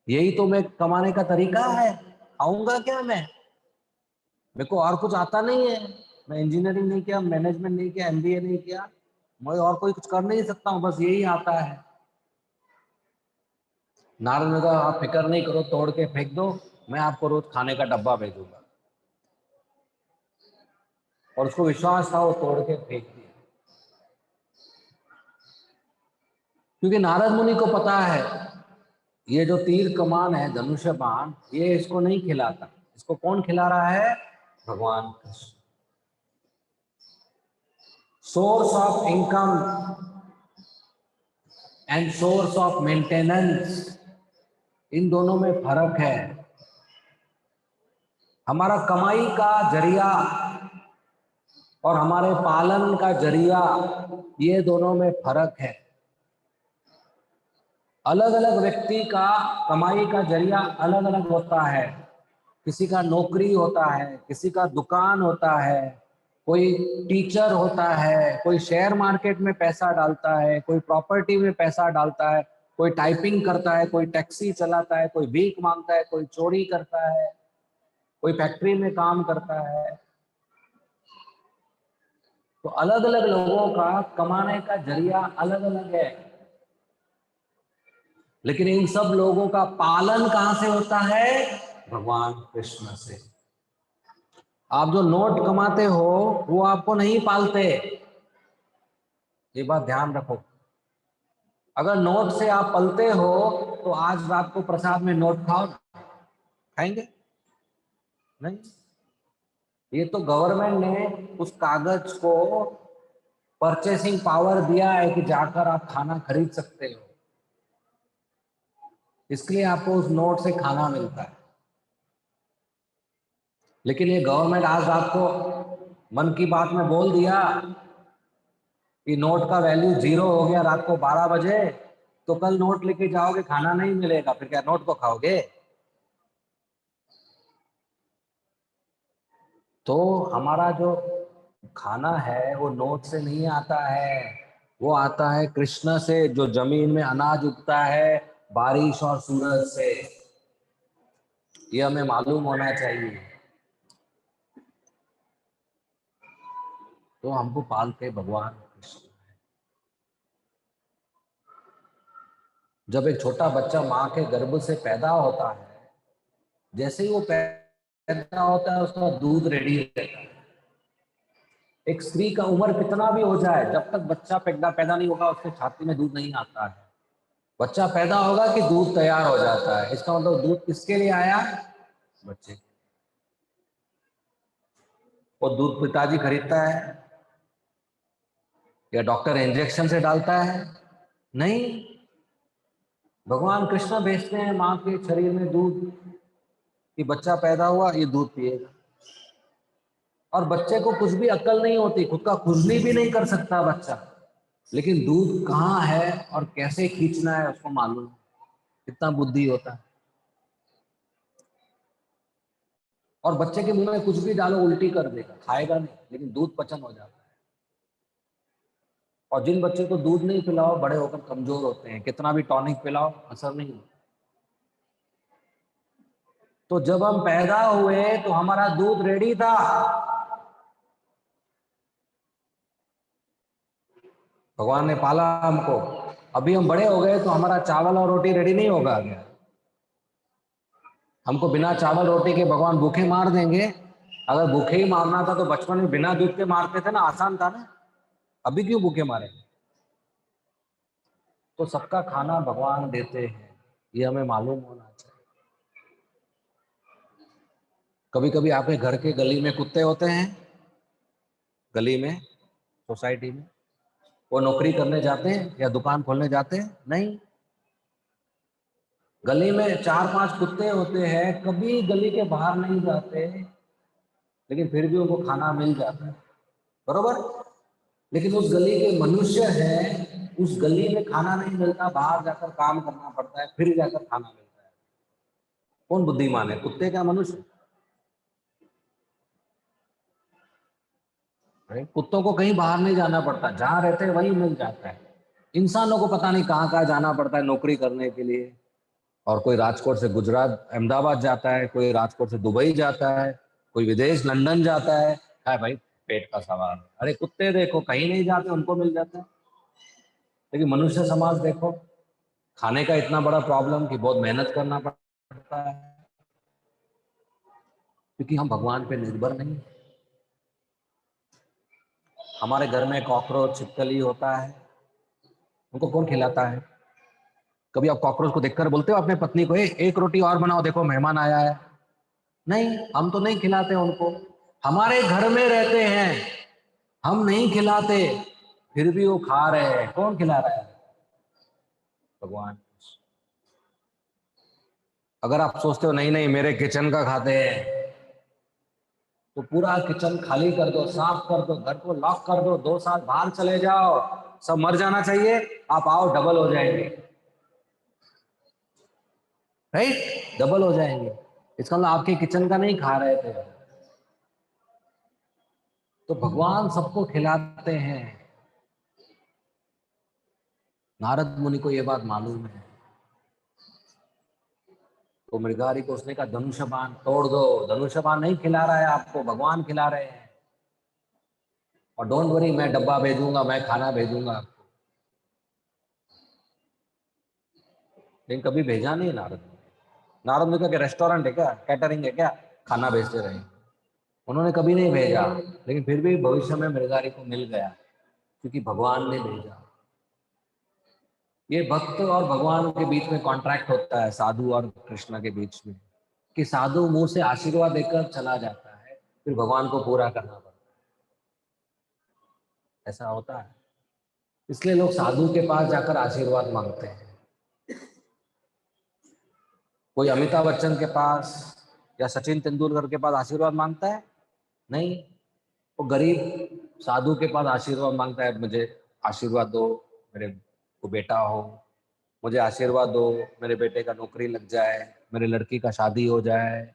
Speaker 2: यही तो मैं कमाने का तरीका है, आऊंगा क्या मैं? मेरे को और कुछ आता नहीं है, मैं इंजीनियरिंग नहीं किया, मैनेजमेंट नहीं किया, एमबीए नहीं किया, मैं और कोई कुछ कर नहीं सकता हूँ, बस यही आता है। नारद ने कहा आप फिक्र नहीं करो, तोड़ के फेंक दो, मैं आपको रोज खाने का डब्बा भेजूंगा। और उसको विश्वास था, वो तोड़ के फेंक दिया। क्योंकि नारद मुनि को पता है ये जो तीर कमान है, धनुष्य बाण, ये इसको नहीं खिलाता। इसको कौन खिला रहा है? भगवान Krishna. Source of income and source of maintenance, इन दोनों में फर्क है। हमारा कमाई का जरिया और हमारे पालन का जरिया, ये दोनों में फर्क है। अलग अलग व्यक्ति का कमाई का जरिया अलग अलग होता है। किसी का नौकरी होता है, किसी का दुकान होता है, कोई टीचर होता है, कोई शेयर मार्केट में पैसा डालता है, कोई प्रॉपर्टी में पैसा डालता है, कोई टाइपिंग करता है, कोई टैक्सी चलाता है, कोई भीख मांगता है, कोई चोरी करता है, कोई फैक्ट्री में काम करता है। तो अलग अलग लोगों का कमाने का जरिया अलग अलग है, लेकिन इन सब लोगों का पालन कहां से होता है? भगवान कृष्ण से। आप जो नोट कमाते हो वो आपको नहीं पालते, ये बात ध्यान रखो। अगर नोट से आप पलते हो तो आज रात को प्रसाद में नोट खाओ। खाएंगे नहीं। ये तो गवर्नमेंट ने उस कागज को परचेसिंग पावर दिया है कि जाकर आप खाना खरीद सकते हो, इसलिए आपको उस नोट से खाना मिलता है। लेकिन ये गवर्नमेंट आज रात को मन की बात में बोल दिया कि नोट का वैल्यू 0 हो गया रात को 12 बजे, तो कल नोट लेके जाओगे खाना नहीं मिलेगा, फिर क्या नोट को खाओगे? तो हमारा जो खाना है वो नोट से नहीं आता है, वो आता है कृष्ण से, जो जमीन में अनाज उगता है बारिश और सूरज से। ये हमें मालूम होना चाहिए। तो हमको पालते भगवान कृष्ण। जब एक छोटा बच्चा माँ के गर्भ से पैदा होता है, जैसे ही वो पैदा होता है उसका दूध रेडी रहता है। एक स्त्री का उम्र कितना भी हो जाए, जब तक बच्चा पैदा नहीं होगा उसके छाती में दूध नहीं आता है। बच्चा पैदा होगा कि दूध तैयार हो जाता है। इसका मतलब दूध किसके लिए आया? बच्चे। और दूध पिताजी खरीदता है या डॉक्टर इंजेक्शन से डालता है? नहीं, भगवान कृष्ण भेजते हैं माँ के शरीर में दूध कि बच्चा पैदा हुआ ये दूध पिएगा। और बच्चे को कुछ भी अक्ल नहीं होती, खुद का खुजली भी नहीं कर सकता बच्चा, लेकिन दूध कहाँ है और कैसे खींचना है उसको मालूम। कितना बुद्धि होता है। और बच्चे के मुंह में कुछ भी डालो उल्टी कर देगा, खाएगा नहीं, लेकिन दूध पचन हो जाता है। और जिन बच्चे को दूध नहीं पिलाओ बड़े होकर कमजोर होते हैं, कितना भी टॉनिक पिलाओ असर नहीं होता। तो जब हम पैदा हुए तो हमारा दूध रेडी था। भगवान ने पाला हमको। अभी हम बड़े हो गए तो हमारा चावल और रोटी रेडी नहीं होगा क्या? हमको बिना चावल रोटी के भगवान भूखे मार देंगे? अगर भूखे ही मारना था तो बचपन में बिना दूध के मारते थे ना, आसान था ना। अभी क्यों भूखे मारेंगे? तो सबका खाना भगवान देते हैं, ये हमें मालूम होना चाहिए। कभी कभी आपके घर के गली में कुत्ते होते हैं, गली में, सोसाइटी में, वो नौकरी करने जाते हैं या दुकान खोलने जाते हैं? नहीं। गली में 4-5 कुत्ते होते हैं, कभी गली के बाहर नहीं जाते, लेकिन फिर भी उनको खाना मिल जाता है, बरोबर। लेकिन उस गली के मनुष्य हैं, उस गली में खाना नहीं मिलता, बाहर जाकर काम करना पड़ता है, फिर जाकर खाना मिलता है। कौन बुद्धिमान है, कुत्ते का मनुष्य? कुत्तों को कहीं बाहर नहीं जाना पड़ता, जहां रहते हैं वहीं मिल जाता है। इंसानों को पता नहीं कहाँ कहाँ जाना पड़ता है नौकरी करने के लिए। और कोई राजकोट से गुजरात अहमदाबाद जाता है, कोई राजकोट से दुबई जाता है, कोई विदेश लंदन जाता है भाई पेट का सवाल। अरे कुत्ते देखो कहीं नहीं जाते, उनको मिल जाता है। लेकिन मनुष्य समाज देखो, खाने का इतना बड़ा प्रॉब्लम कि बहुत मेहनत करना पड़ता है, क्योंकि हम भगवान पे निर्भर नहीं। हमारे घर में कॉकरोच छिपकली होता है, उनको कौन खिलाता है? कभी आप कॉकरोच को देखकर बोलते हो अपने पत्नी को, एक रोटी और बनाओ, देखो मेहमान आया है? नहीं, हम तो नहीं खिलाते उनको। हमारे घर में रहते हैं, हम नहीं खिलाते, फिर भी वो खा रहे हैं। कौन खिला रहा है? भगवान। अगर आप सोचते हो नहीं नहीं मेरे किचन का खाते हैं, तो पूरा किचन खाली कर दो, साफ कर दो, घर को लॉक कर दो, 2 साल बाहर चले जाओ, सब मर जाना चाहिए, आप आओ डबल हो जाएंगे। राइट, डबल हो जाएंगे। इसका मतलब आपके किचन का नहीं खा रहे थे। तो भगवान सबको खिलाते हैं। नारद मुनि को यह बात मालूम है, तो मृगारी को उसने कहा धनुष्यबाण तोड़ दो। धनुष्यबाण नहीं खिला रहा है आपको, भगवान खिला रहे हैं। और डोंट वरी, मैं डब्बा भेजूंगा, मैं खाना भेजूंगा आपको। लेकिन कभी भेजा नहीं नारद ने। नारद ने कहा कि रेस्टोरेंट है क्या, कैटरिंग है क्या, खाना भेजते रहे। उन्होंने कभी नहीं भेजा, लेकिन फिर भी भविष्य में मृगारी को मिल गया, क्योंकि भगवान ने भेजा। ये भक्त और भगवान के बीच में कॉन्ट्रैक्ट होता है, साधु और कृष्ण के बीच में। कि साधु मुंह से आशीर्वाद देकर चला जाता है, फिर भगवान को पूरा करना पड़ता है। ऐसा होता है, इसलिए लोग साधु के पास जाकर आशीर्वाद मांगते हैं। कोई अमिताभ बच्चन के पास या सचिन तेंदुलकर के पास आशीर्वाद मांगता है? नहीं। वो गरीब साधु के पास आशीर्वाद मांगता है, मुझे आशीर्वाद दो, मेरे को बेटा हो, मुझे आशीर्वाद दो, मेरे बेटे का नौकरी लग जाए, मेरे लड़की का शादी हो जाए।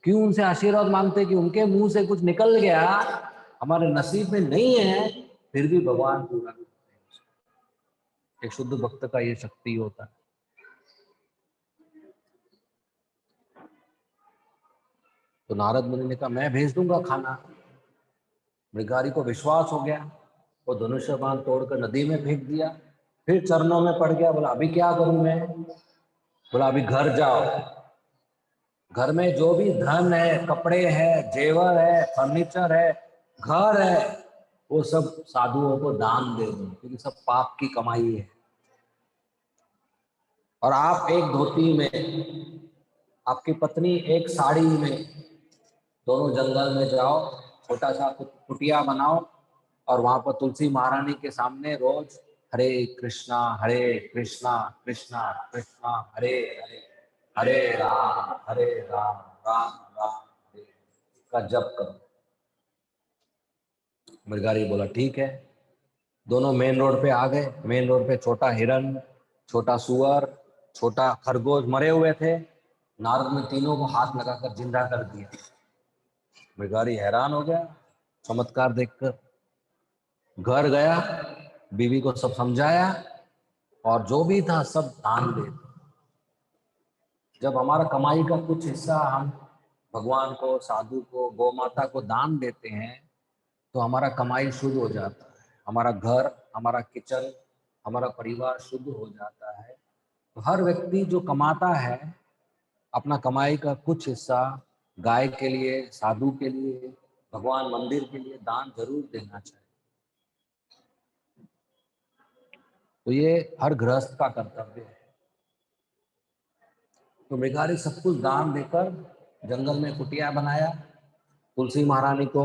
Speaker 2: क्यों उनसे आशीर्वाद मांगते? कि उनके मुंह से कुछ निकल गया, हमारे नसीब में नहीं है, फिर भी भगवान पूरा करते हैं। एक शुद्ध भक्त का ये शक्ति होता है। तो नारद मुनि ने कहा मैं भेज दूंगा खाना। मृगारी को विश्वास हो गया, वो धनुष्य बाण तोड़कर नदी में फेंक दिया, फिर चरणों में पड़ गया। बोला अभी क्या करूं मैं? बोला अभी घर जाओ, घर में जो भी धन है, कपड़े है, जेवर है, फर्नीचर है, घर है, वो सब साधुओं को दान दे दो, क्योंकि सब पाप की कमाई है। और आप एक धोती में, आपकी पत्नी एक साड़ी में, दोनों जंगल में जाओ, छोटा सा कुटिया बनाओ और वहां पर तुलसी महारानी के सामने रोज हरे कृष्णा कृष्णा कृष्णा हरे हरे, हरे राम राम राम हरे का जप करो। मृगारी बोला ठीक है। दोनों मेन रोड पे आ गए। मेन रोड पे छोटा हिरन, छोटा सुअर, छोटा खरगोश मरे हुए थे। नारद ने तीनों को हाथ लगाकर जिंदा कर दिया। मृगारी हैरान हो गया चमत्कार देखकर। घर गया, बीवी को सब समझाया और जो भी था सब दान दे दिया। जब हमारा कमाई का कुछ हिस्सा हम भगवान को, साधु को, गौ माता को दान देते हैं तो हमारा कमाई शुद्ध हो जाता है, हमारा घर, हमारा किचन, हमारा परिवार शुद्ध हो जाता है। तो हर व्यक्ति जो कमाता है अपना कमाई का कुछ हिस्सा गाय के लिए, साधु के लिए, भगवान मंदिर के लिए दान जरूर देना चाहिए। तो ये हर गृहस्थ का कर्तव्य है। तो मृगारी सब कुछ दान देकर जंगल में कुटिया बनाया, तुलसी महारानी को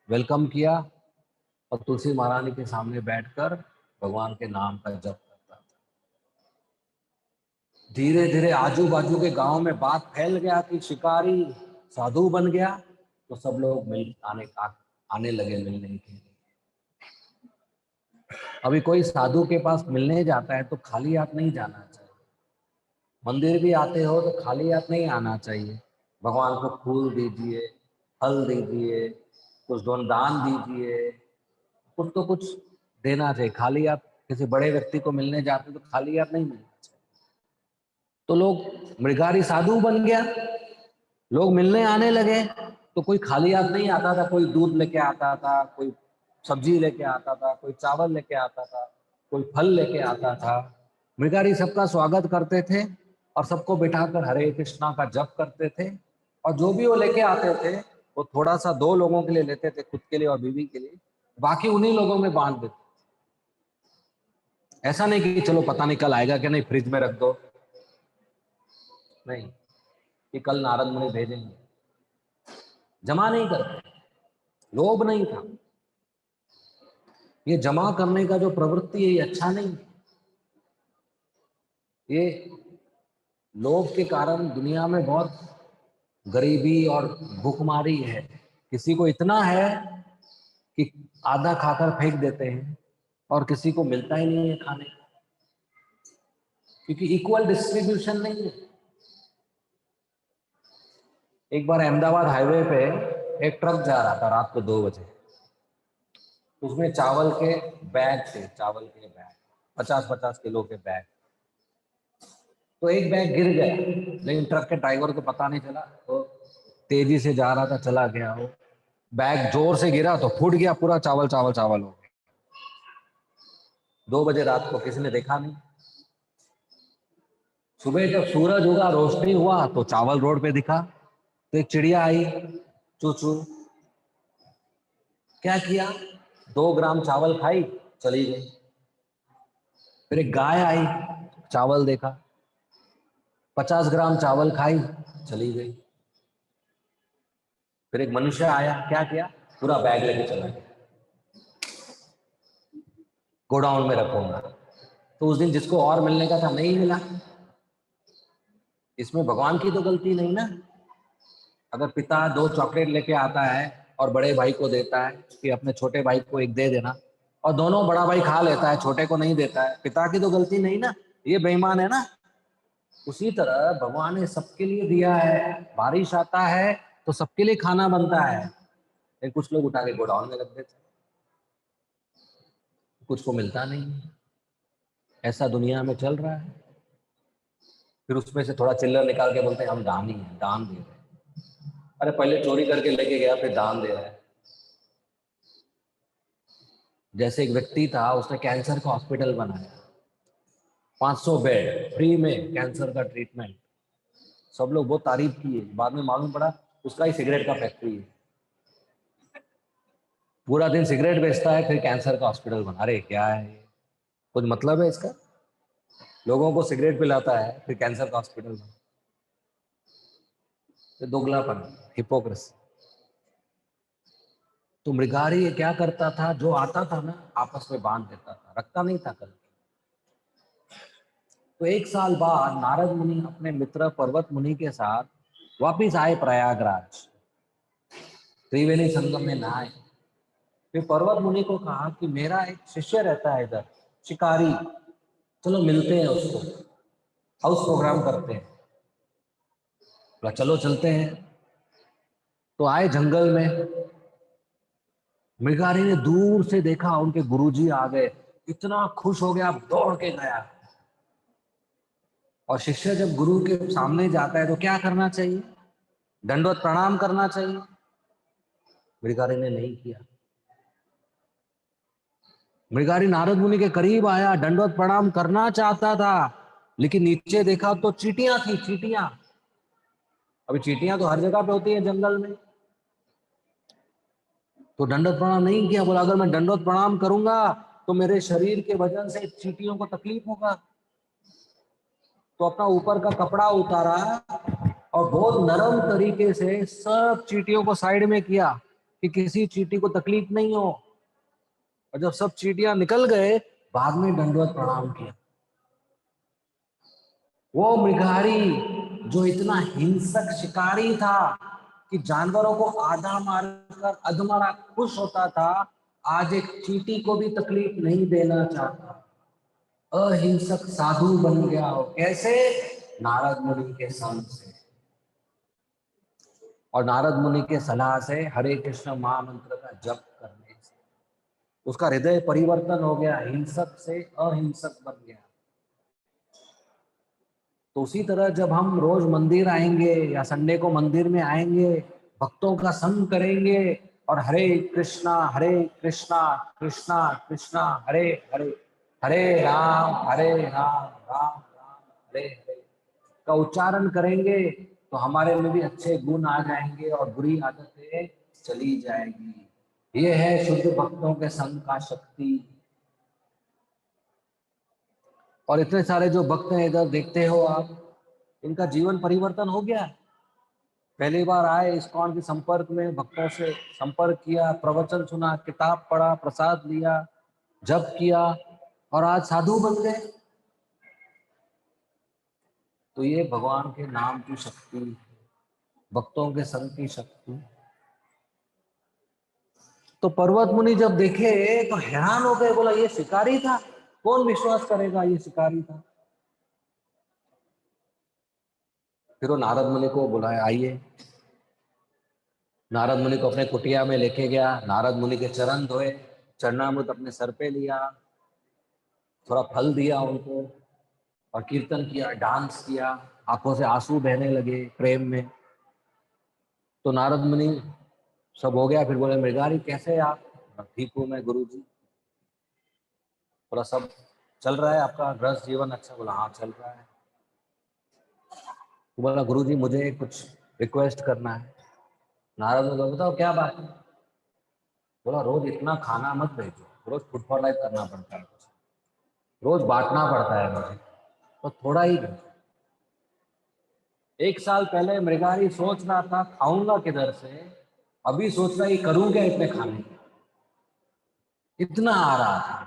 Speaker 2: वेलकम किया और तुलसी महारानी के सामने बैठकर भगवान के नाम का जप करता था। धीरे धीरे आजू बाजू के गांव में बात फैल गया कि शिकारी साधु बन गया। तो सब लोग आने लगे मिलने के लिए। अभी कोई साधु के पास मिलने जाता है तो खाली हाथ नहीं जाना चाहिए। मंदिर भी आते हो तो खाली हाथ नहीं आना चाहिए। भगवान को फूल दीजिए, फल दीजिए, कुछ दान दीजिए, कुछ तो कुछ देना चाहिए। खाली हाथ किसी बड़े व्यक्ति को मिलने जाते तो खाली हाथ नहीं मिलना चाहिए। तो लोग, मृगारी साधु बन गया, लोग मिलने आने लगे तो कोई खाली हाथ नहीं आता था। कोई दूध लेके आता था, कोई सब्जी लेके आता था, कोई चावल लेके आता था, कोई फल लेके आता था। मृगारी सबका स्वागत करते थे और सबको बिठाकर हरे कृष्णा का जप करते थे। और जो भी वो लेके आते थे वो थोड़ा सा 2 लोगों के लिए लेते थे, खुद के लिए और बीवी के लिए, बाकी उन्हीं लोगों में बांट देते। ऐसा नहीं कि चलो पता नहीं कल आएगा कि नहीं, फ्रिज में रख दो, नहीं कि कल नारद मुनि भेजेंगे। जमा नहीं करते, लोभ नहीं था। ये जमा करने का जो प्रवृत्ति है ये अच्छा नहीं। ये लोभ के कारण दुनिया में बहुत गरीबी और भूखमारी है। किसी को इतना है कि आधा खाकर फेंक देते हैं और किसी को मिलता ही नहीं है खाने को, क्योंकि इक्वल डिस्ट्रीब्यूशन नहीं है। एक बार अहमदाबाद हाईवे पे एक ट्रक जा रहा था रात को 2 बजे। उसमें चावल के बैग थे, चावल के बैग, 50-50 किलो के बैग। तो एक बैग गिर गया, लेकिन ट्रक के ड्राइवर को पता नहीं चला, तो तेजी से जा रहा था, चला गया। वो बैग जोर से गिरा तो फूट गया, पूरा चावल चावल चावल हो गया। 2 बजे रात को किसी ने देखा नहीं। सुबह जब सूरज उगा, रोशनी हुआ तो चावल रोड पे दिखा। तो एक चिड़िया आई, चू चू। क्या किया, 2 ग्राम चावल खाई, चली गई। फिर एक गाय आई, चावल देखा, 50 ग्राम चावल खाई, चली गई। फिर एक मनुष्य आया, क्या किया, पूरा बैग लेके चला गया, गोडाउन में रखूंगा। तो उस दिन जिसको और मिलने का था नहीं मिला। इसमें भगवान की तो गलती नहीं ना। अगर पिता 2 चॉकलेट लेके आता है और बड़े भाई को देता है कि अपने छोटे भाई को एक दे देना, और दोनों बड़ा भाई खा लेता है, छोटे को नहीं देता है, पिता की तो गलती नहीं ना, ये बेईमान है ना। उसी तरह भगवान ने सबके लिए दिया है, बारिश आता है तो सबके लिए खाना बनता है, लेकिन कुछ लोग उठा के गोडाउन में रख देते हैं, कुछ को मिलता नहीं है। ऐसा दुनिया में चल रहा है। फिर उसमें से थोड़ा चिल्लर निकाल के बोलते हैं हम दानी हैं, दान दे रहे हैं। अरे पहले चोरी करके लेके गया, फिर दान दे रहा है। जैसे एक व्यक्ति था, उसने कैंसर का हॉस्पिटल बनाया, 500 बेड, फ्री में कैंसर का ट्रीटमेंट। सब लोग बहुत तारीफ किए, बाद में मालूम पड़ा उसका ही सिगरेट का फैक्ट्री है। पूरा दिन सिगरेट बेचता है, फिर कैंसर का हॉस्पिटल बना। अरे क्या है ये? कुछ मतलब है इसका? लोगों को सिगरेट पिलाता है, फिर कैंसर का हॉस्पिटल बना। तो दोगलापन, हिपोक्रेसी। तो मृगारी ये क्या करता था, जो आता था ना आपस में बांट देता था, रखता नहीं था कल। तो 1 साल बाद नारद मुनि अपने मित्र पर्वत मुनि के साथ वापिस आए प्रयागराज, त्रिवेणी संगम में नहाए। फिर पर्वत मुनि को कहा कि मेरा एक शिष्य रहता है इधर, शिकारी, चलो मिलते हैं उसको, हाउस प्रोग्राम करते हैं। बोला चलो चलते हैं। तो आए जंगल में, मृगारी ने दूर से देखा उनके गुरुजी आ गए, इतना खुश हो गया, दौड़ के गया। और शिष्य जब गुरु के सामने जाता है तो क्या करना चाहिए, दंडवत प्रणाम करना चाहिए। मृगारी ने नहीं किया। मृगारी नारद मुनि के करीब आया, दंडवत प्रणाम करना चाहता था, लेकिन नीचे देखा तो चींटियां थी, चींटियां। अभी चींटियां तो हर जगह पे होती है जंगल में। तो दंडवत प्रणाम नहीं किया। बोला अगर मैं दंडवत प्रणाम करूंगा तो मेरे शरीर के वजन से चींटियों को तकलीफ होगा। तो अपना ऊपर का कपड़ा उतारा और बहुत नरम तरीके से सब चींटियों को साइड में किया कि किसी चींटी को तकलीफ नहीं हो। और जब सब चींटियां निकल गए, बाद में दंडवत प्रणाम किया। वो मृगारी जो इतना हिंसक शिकारी था कि जानवरों को आधा मारकर अधमरा खुश होता था, आज एक चींटी को भी तकलीफ नहीं देना चाहता, अहिंसक साधु बन गया हो। कैसे? नारद मुनि के संग से। और नारद मुनि के सलाह से, हरे कृष्ण महामंत्र का जप करने से उसका हृदय परिवर्तन हो गया, हिंसक से अहिंसक बन गया। तो उसी तरह जब हम रोज मंदिर आएंगे या संडे को मंदिर में आएंगे, भक्तों का संग करेंगे और हरे कृष्णा कृष्णा कृष्णा हरे हरे, हरे राम राम राम हरे हरे का उच्चारण करेंगे, तो हमारे में भी अच्छे गुण आ जाएंगे और बुरी आदतें चली जाएगी। ये है शुद्ध भक्तों के संग का शक्ति। और इतने सारे जो भक्त हैं इधर देखते हो आप, इनका जीवन परिवर्तन हो गया। पहली बार आए इस्कॉन के संपर्क में, भक्तों से संपर्क किया, प्रवचन सुना, किताब पढ़ा, प्रसाद लिया, जप किया और आज साधु बन गए। तो ये भगवान के नाम की शक्ति, भक्तों के संग की शक्ति। तो पर्वत मुनि जब देखे तो हैरान हो गए, बोला ये शिकारी था, कौन विश्वास करेगा ये शिकारी था। फिर वो नारद मुनि को बुलाया, आइए। नारद मुनि को अपने कुटिया में लेके गया, नारद मुनि के चरण धोए, चरणामृत अपने सर पे लिया, थोड़ा फल दिया उनको और कीर्तन किया, डांस किया, आंखों से आंसू बहने लगे प्रेम में। तो नारद मुनि सब हो गया, फिर बोले मृगारी कैसे हैं आप? ठीक हूँ मैं गुरुजी। बोला सब चल रहा है आपका गृहस्थ जीवन अच्छा? बोला हाँ चल रहा है। तो बोला गुरुजी मुझे कुछ रिक्वेस्ट करना है। नारद ने बोला बताओ क्या बात है। बोला रोज इतना खाना मत भेजो, रोज फूड फॉर लाइफ करना पड़ता है, रोज बांटना पड़ता है मुझे, तो थोड़ा ही भेजो। 1 साल पहले मृगारी सोच रहा था खाऊंगा किधर से, अभी सोच रहा है करूं क्या इतने खाने, इतना आ रहा था।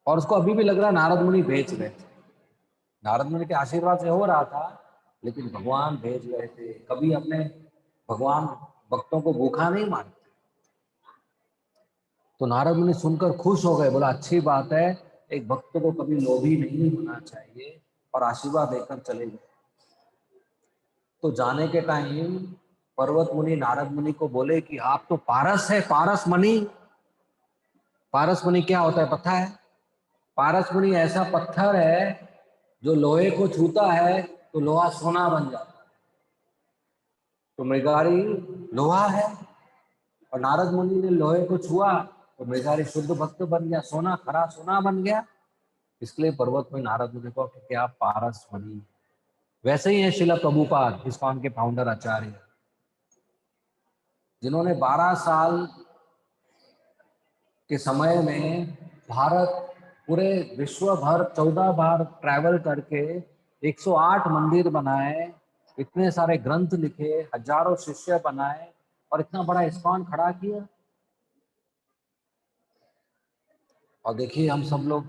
Speaker 2: और उसको अभी भी लग रहा नारद मुनि भेज रहे थे, नारद मुनि के आशीर्वाद से हो रहा था, लेकिन भगवान भेज रहे थे। कभी अपने भगवान भक्तों को भूखा नहीं मारते। तो नारद मुनि सुनकर खुश हो गए, बोला अच्छी बात है, एक भक्त को कभी लोभी नहीं होना चाहिए, और आशीर्वाद देकर चले गए। तो जाने के टाइम पर्वत मुनि नारद मुनि को बोले कि आप तो पारस है, पारस मुनि। पारस मुनि क्या होता है पता है? पारस मुनि ऐसा पत्थर है जो लोहे को छूता है तो लोहा सोना बन जाता है। तो मृगारी लोहा है, और नारद मुनि ने लोहे को छुआ तो मृगारी शुद्ध भक्त बन गया, सोना खरा सोना बन गया। इसलिए पर्वत में नारद मुनि को कि आप पारस मुनि। वैसे ही है शिला प्रभुपाद, इस्कॉन के फाउंडर आचार्य, जिन्होंने 12 साल के समय में भारत, पूरे विश्व भर 14 बार ट्रैवल करके 108 मंदिर बनाए, इतने सारे ग्रंथ लिखे, हजारों शिष्य बनाए, और इतना बड़ा इस्कॉन खड़ा किया। और देखिए हम सब लोग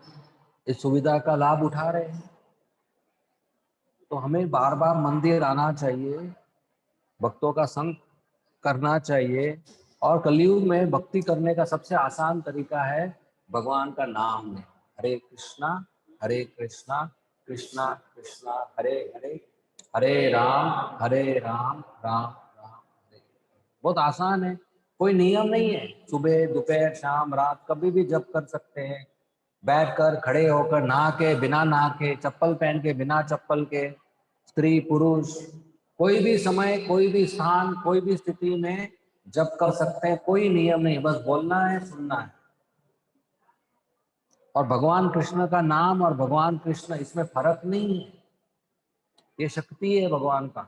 Speaker 2: इस सुविधा का लाभ उठा रहे हैं। तो हमें बार बार मंदिर आना चाहिए, भक्तों का संग करना चाहिए। और कलयुग में भक्ति करने का सबसे आसान तरीका है भगवान का नाम लें। हरे कृष्णा कृष्णा कृष्णा हरे हरे, हरे राम राम राम हरे। बहुत आसान है, कोई नियम नहीं है। सुबह दोपहर शाम रात कभी भी जप कर सकते हैं, बैठकर, खड़े होकर, नहा के, बिना नहा के, चप्पल पहन के, बिना चप्पल के, स्त्री पुरुष, कोई भी समय, कोई भी स्थान, कोई भी स्थिति में जप कर सकते हैं। कोई नियम नहीं, बस बोलना है, सुनना है। और भगवान कृष्ण का नाम और भगवान कृष्ण, इसमें फर्क नहीं है, ये शक्ति है भगवान का।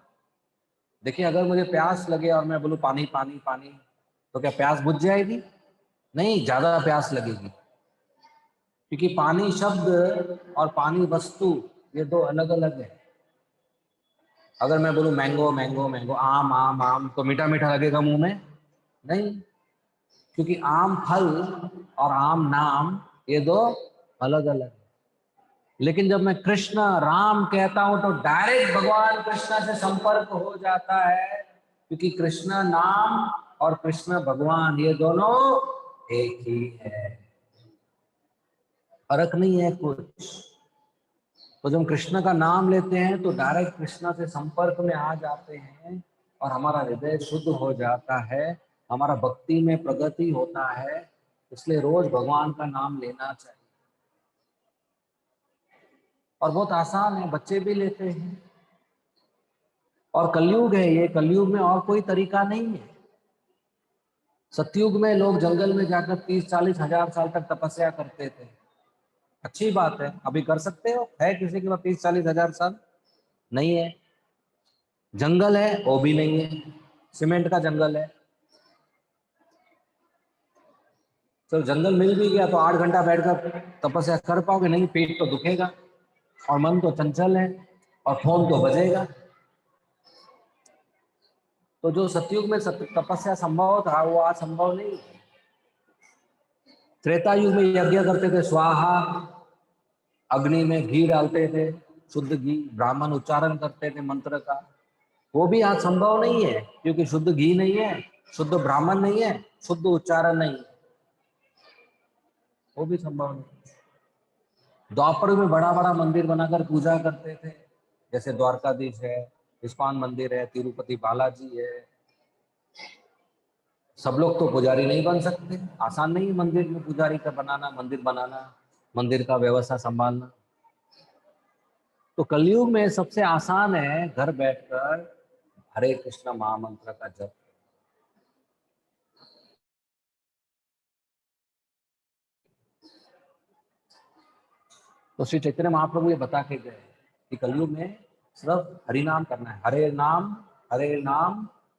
Speaker 2: देखिए अगर मुझे प्यास लगे और मैं बोलूं पानी पानी पानी, तो क्या प्यास बुझ जाएगी? नहीं, ज्यादा प्यास लगेगी। क्योंकि पानी शब्द और पानी वस्तु ये दो अलग अलग है। अगर मैं बोलूं मैंगो मैंगो मैंगो, आम आम आम, तो मीठा मीठा लगेगा मुंह में? नहीं, क्योंकि आम फल और आम नाम ये दो अलग अलग है। लेकिन जब मैं कृष्ण राम कहता हूं तो डायरेक्ट भगवान कृष्ण से संपर्क हो जाता है, क्योंकि कृष्ण नाम और कृष्ण भगवान ये दोनों एक ही है, फर्क नहीं है कुछ। तो जब कृष्ण का नाम लेते हैं तो डायरेक्ट कृष्ण से संपर्क में आ जाते हैं, और हमारा हृदय शुद्ध हो जाता है, हमारा भक्ति में प्रगति होता है। इसलिए रोज भगवान का नाम लेना चाहिए। और बहुत आसान है, बच्चे भी लेते हैं। और कलयुग है ये, कलयुग में और कोई तरीका नहीं है। सतयुग में लोग जंगल में जाकर 30-40 हजार साल तक तपस्या करते थे। अच्छी बात है, अभी कर सकते हो? है किसी के पास 30-40 हजार साल? नहीं है। जंगल है वो भी नहीं है, सीमेंट का जंगल है। तो जंगल मिल भी गया तो 8 घंटा बैठकर तपस्या कर पाओगे? नहीं, पेट तो दुखेगा, और मन तो चंचल है, और फोन तो बजेगा। तो जो सतयुग में तपस्या संभव था वो आज संभव नहीं है। त्रेता युग में यज्ञ करते थे, स्वाहा, अग्नि में घी डालते थे, शुद्ध घी, ब्राह्मण उच्चारण करते थे मंत्र का। वो भी आज संभव नहीं है, क्योंकि शुद्ध घी नहीं है, शुद्ध ब्राह्मण नहीं है, शुद्ध उच्चारण नहीं है, वो भी संभव नहीं। द्वापर में बड़ा बड़ा मंदिर बनाकर पूजा करते थे, जैसे द्वारकाधीश है, इस्कॉन मंदिर है, तिरुपति बालाजी है। सब लोग तो पुजारी नहीं बन सकते, आसान नहीं है मंदिर में पुजारी का बनाना, मंदिर बनाना, मंदिर का व्यवस्था संभालना। तो कलयुग में सबसे आसान है घर बैठकर हरे कृष्ण महामंत्र का जप। तो श्री चैतन्य महाप्रभु ये बता के गए कि कलयुग में सिर्फ हरि नाम करना है। हरे नाम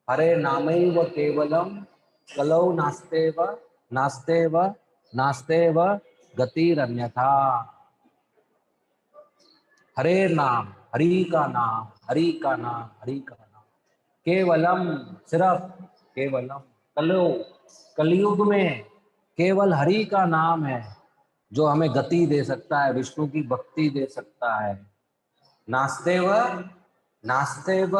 Speaker 2: हरे नामैव केवलम, कलौ नास्तेव गतिरन्यथा। हरे नाम, हरि का नाम, हरि का नाम, हरि का नाम। केवलम, सिर्फ केवलम, कलयुग में केवल हरि का नाम है जो हमें गति दे सकता है, विष्णु की भक्ति दे सकता है। नास्तेव नास्तेव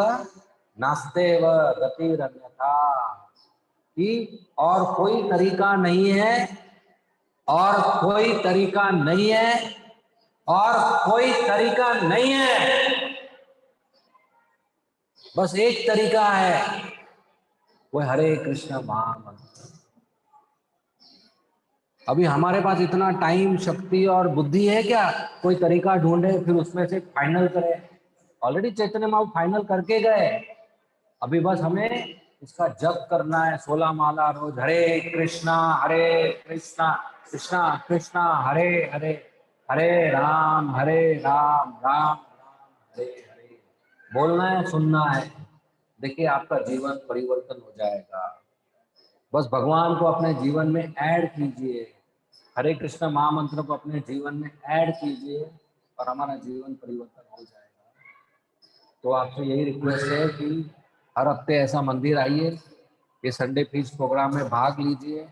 Speaker 2: नास्तेव गतिरन्यथा, कि और कोई तरीका नहीं है, और कोई तरीका नहीं है, और कोई तरीका नहीं है। बस एक तरीका है, वो हरे कृष्ण महामंत्र। अभी हमारे पास इतना टाइम, शक्ति और बुद्धि है क्या कोई तरीका ढूंढे फिर उसमें से फाइनल करें? ऑलरेडी चैतन्य महाप्रभु फाइनल करके गए। अभी बस हमें इसका जप करना है, 16 माला रोज, हरे कृष्णा कृष्णा कृष्णा हरे हरे, हरे राम राम राम हरे हरे बोलना है, सुनना है। देखिए आपका जीवन परिवर्तन हो जाएगा। बस भगवान को अपने जीवन में ऐड कीजिए, हरे कृष्ण महामंत्र को अपने जीवन में ऐड कीजिए और हमारा जीवन परिवर्तन हो जाएगा। तो आपसे यही रिक्वेस्ट है कि हर हफ्ते ऐसा मंदिर आइए, ये संडे फीस्ट प्रोग्राम में भाग लीजिए,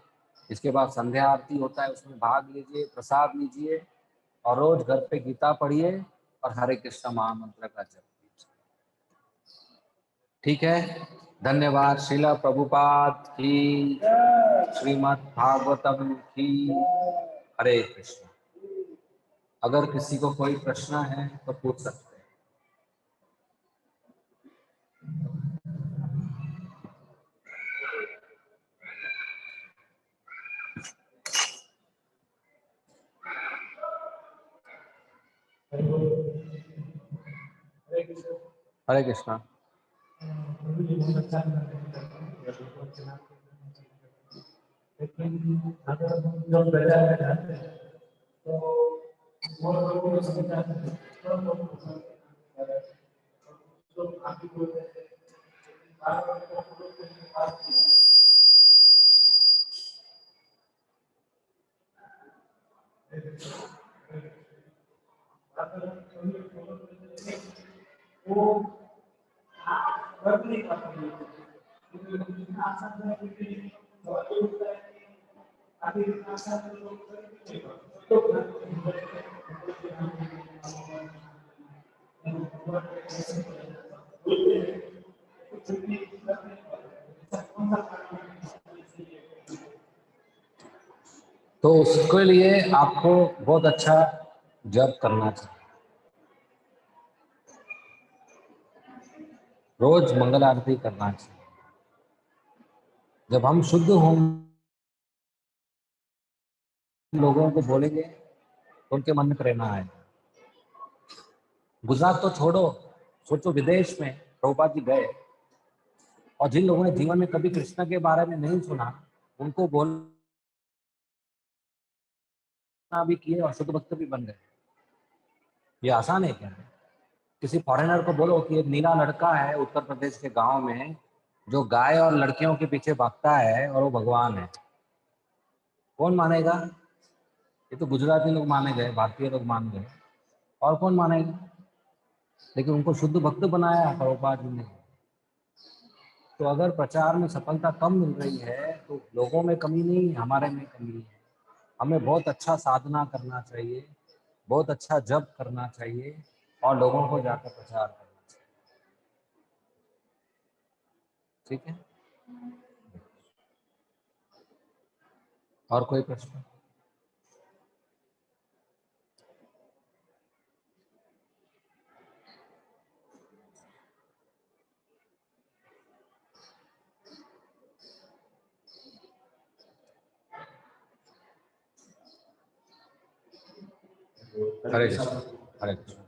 Speaker 2: इसके बाद संध्या आरती होता है उसमें भाग लीजिए, प्रसाद लीजिए और रोज घर पे गीता पढ़िए और हरे कृष्ण महामंत्र का जप कीजिए। ठीक है, धन्यवाद। श्रीला प्रभुपाद की, श्रीमद् भागवतम की। हरे कृष्ण। अगर किसी को कोई प्रश्न है तो पूछ सकते हैं। हरे कृष्णा।
Speaker 1: लेकिन अगर हम जब बाजार में जाते हैं तो वो लोगों को समझाते हैं, तो लोगों को समझाते हैं, तो आगे बोलते हैं, वो वर्क नहीं करते हैं, क्योंकि आसान है कि बहुत लोग आगे आसान लोग
Speaker 2: तो उसके लिए आपको बहुत अच्छा जप करना चाहिए। रोज मंगल आरती करना चाहिए। जब हम शुद्ध होंगे, लोगों को बोलेंगे तो उनके मन में प्रेरणा आएगी। गुजरात तो छोड़ो, सोचो विदेश में प्रभुपाद जी गए और जिन लोगों ने जीवन में कभी कृष्ण के बारे में नहीं सुना, उनको बोलना भी किए और शुद्ध भक्त भी बन गए। ये आसान है क्या? किसी फॉरेनर को बोलो कि एक नीला लड़का है उत्तर प्रदेश के गांव में जो गाय और लड़कियों के पीछे भागता है और वो भगवान है, कौन मानेगा? ये तो गुजराती लोग माने गए, भारतीय लोग मान गए, और कौन मानेगा? लेकिन उनको शुद्ध भक्त बनाया प्रभुपाद जी ने। तो अगर प्रचार में सफलता कम मिल रही है तो लोगों में कमी नहीं है, हमारे में कमी है। हमें बहुत अच्छा साधना करना चाहिए, बहुत अच्छा जप करना चाहिए और लोगों को जाकर प्रचार करना चाहिए। ठीक है, और कोई प्रश्न? हरे कृष्ण, हरे कृष्ण।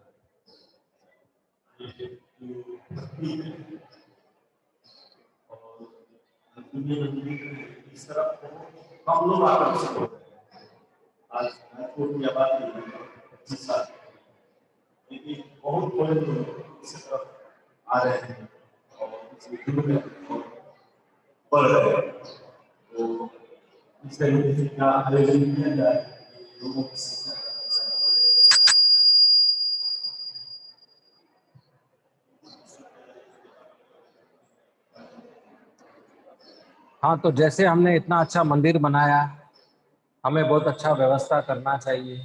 Speaker 3: इस तरफ हम लोग आकर्षित होते हैं। आज नागपुर की आबादी 25 साल, लेकिन बहुत बड़े लोग इस तरफ आ रहे हैं और इस युग में बढ़ रहे हैं। तो इस तरीके से क्या आयोजन किया जाए लोगों की संख्या।
Speaker 2: हाँ, तो जैसे हमने इतना अच्छा मंदिर बनाया, हमें बहुत अच्छा व्यवस्था करना चाहिए,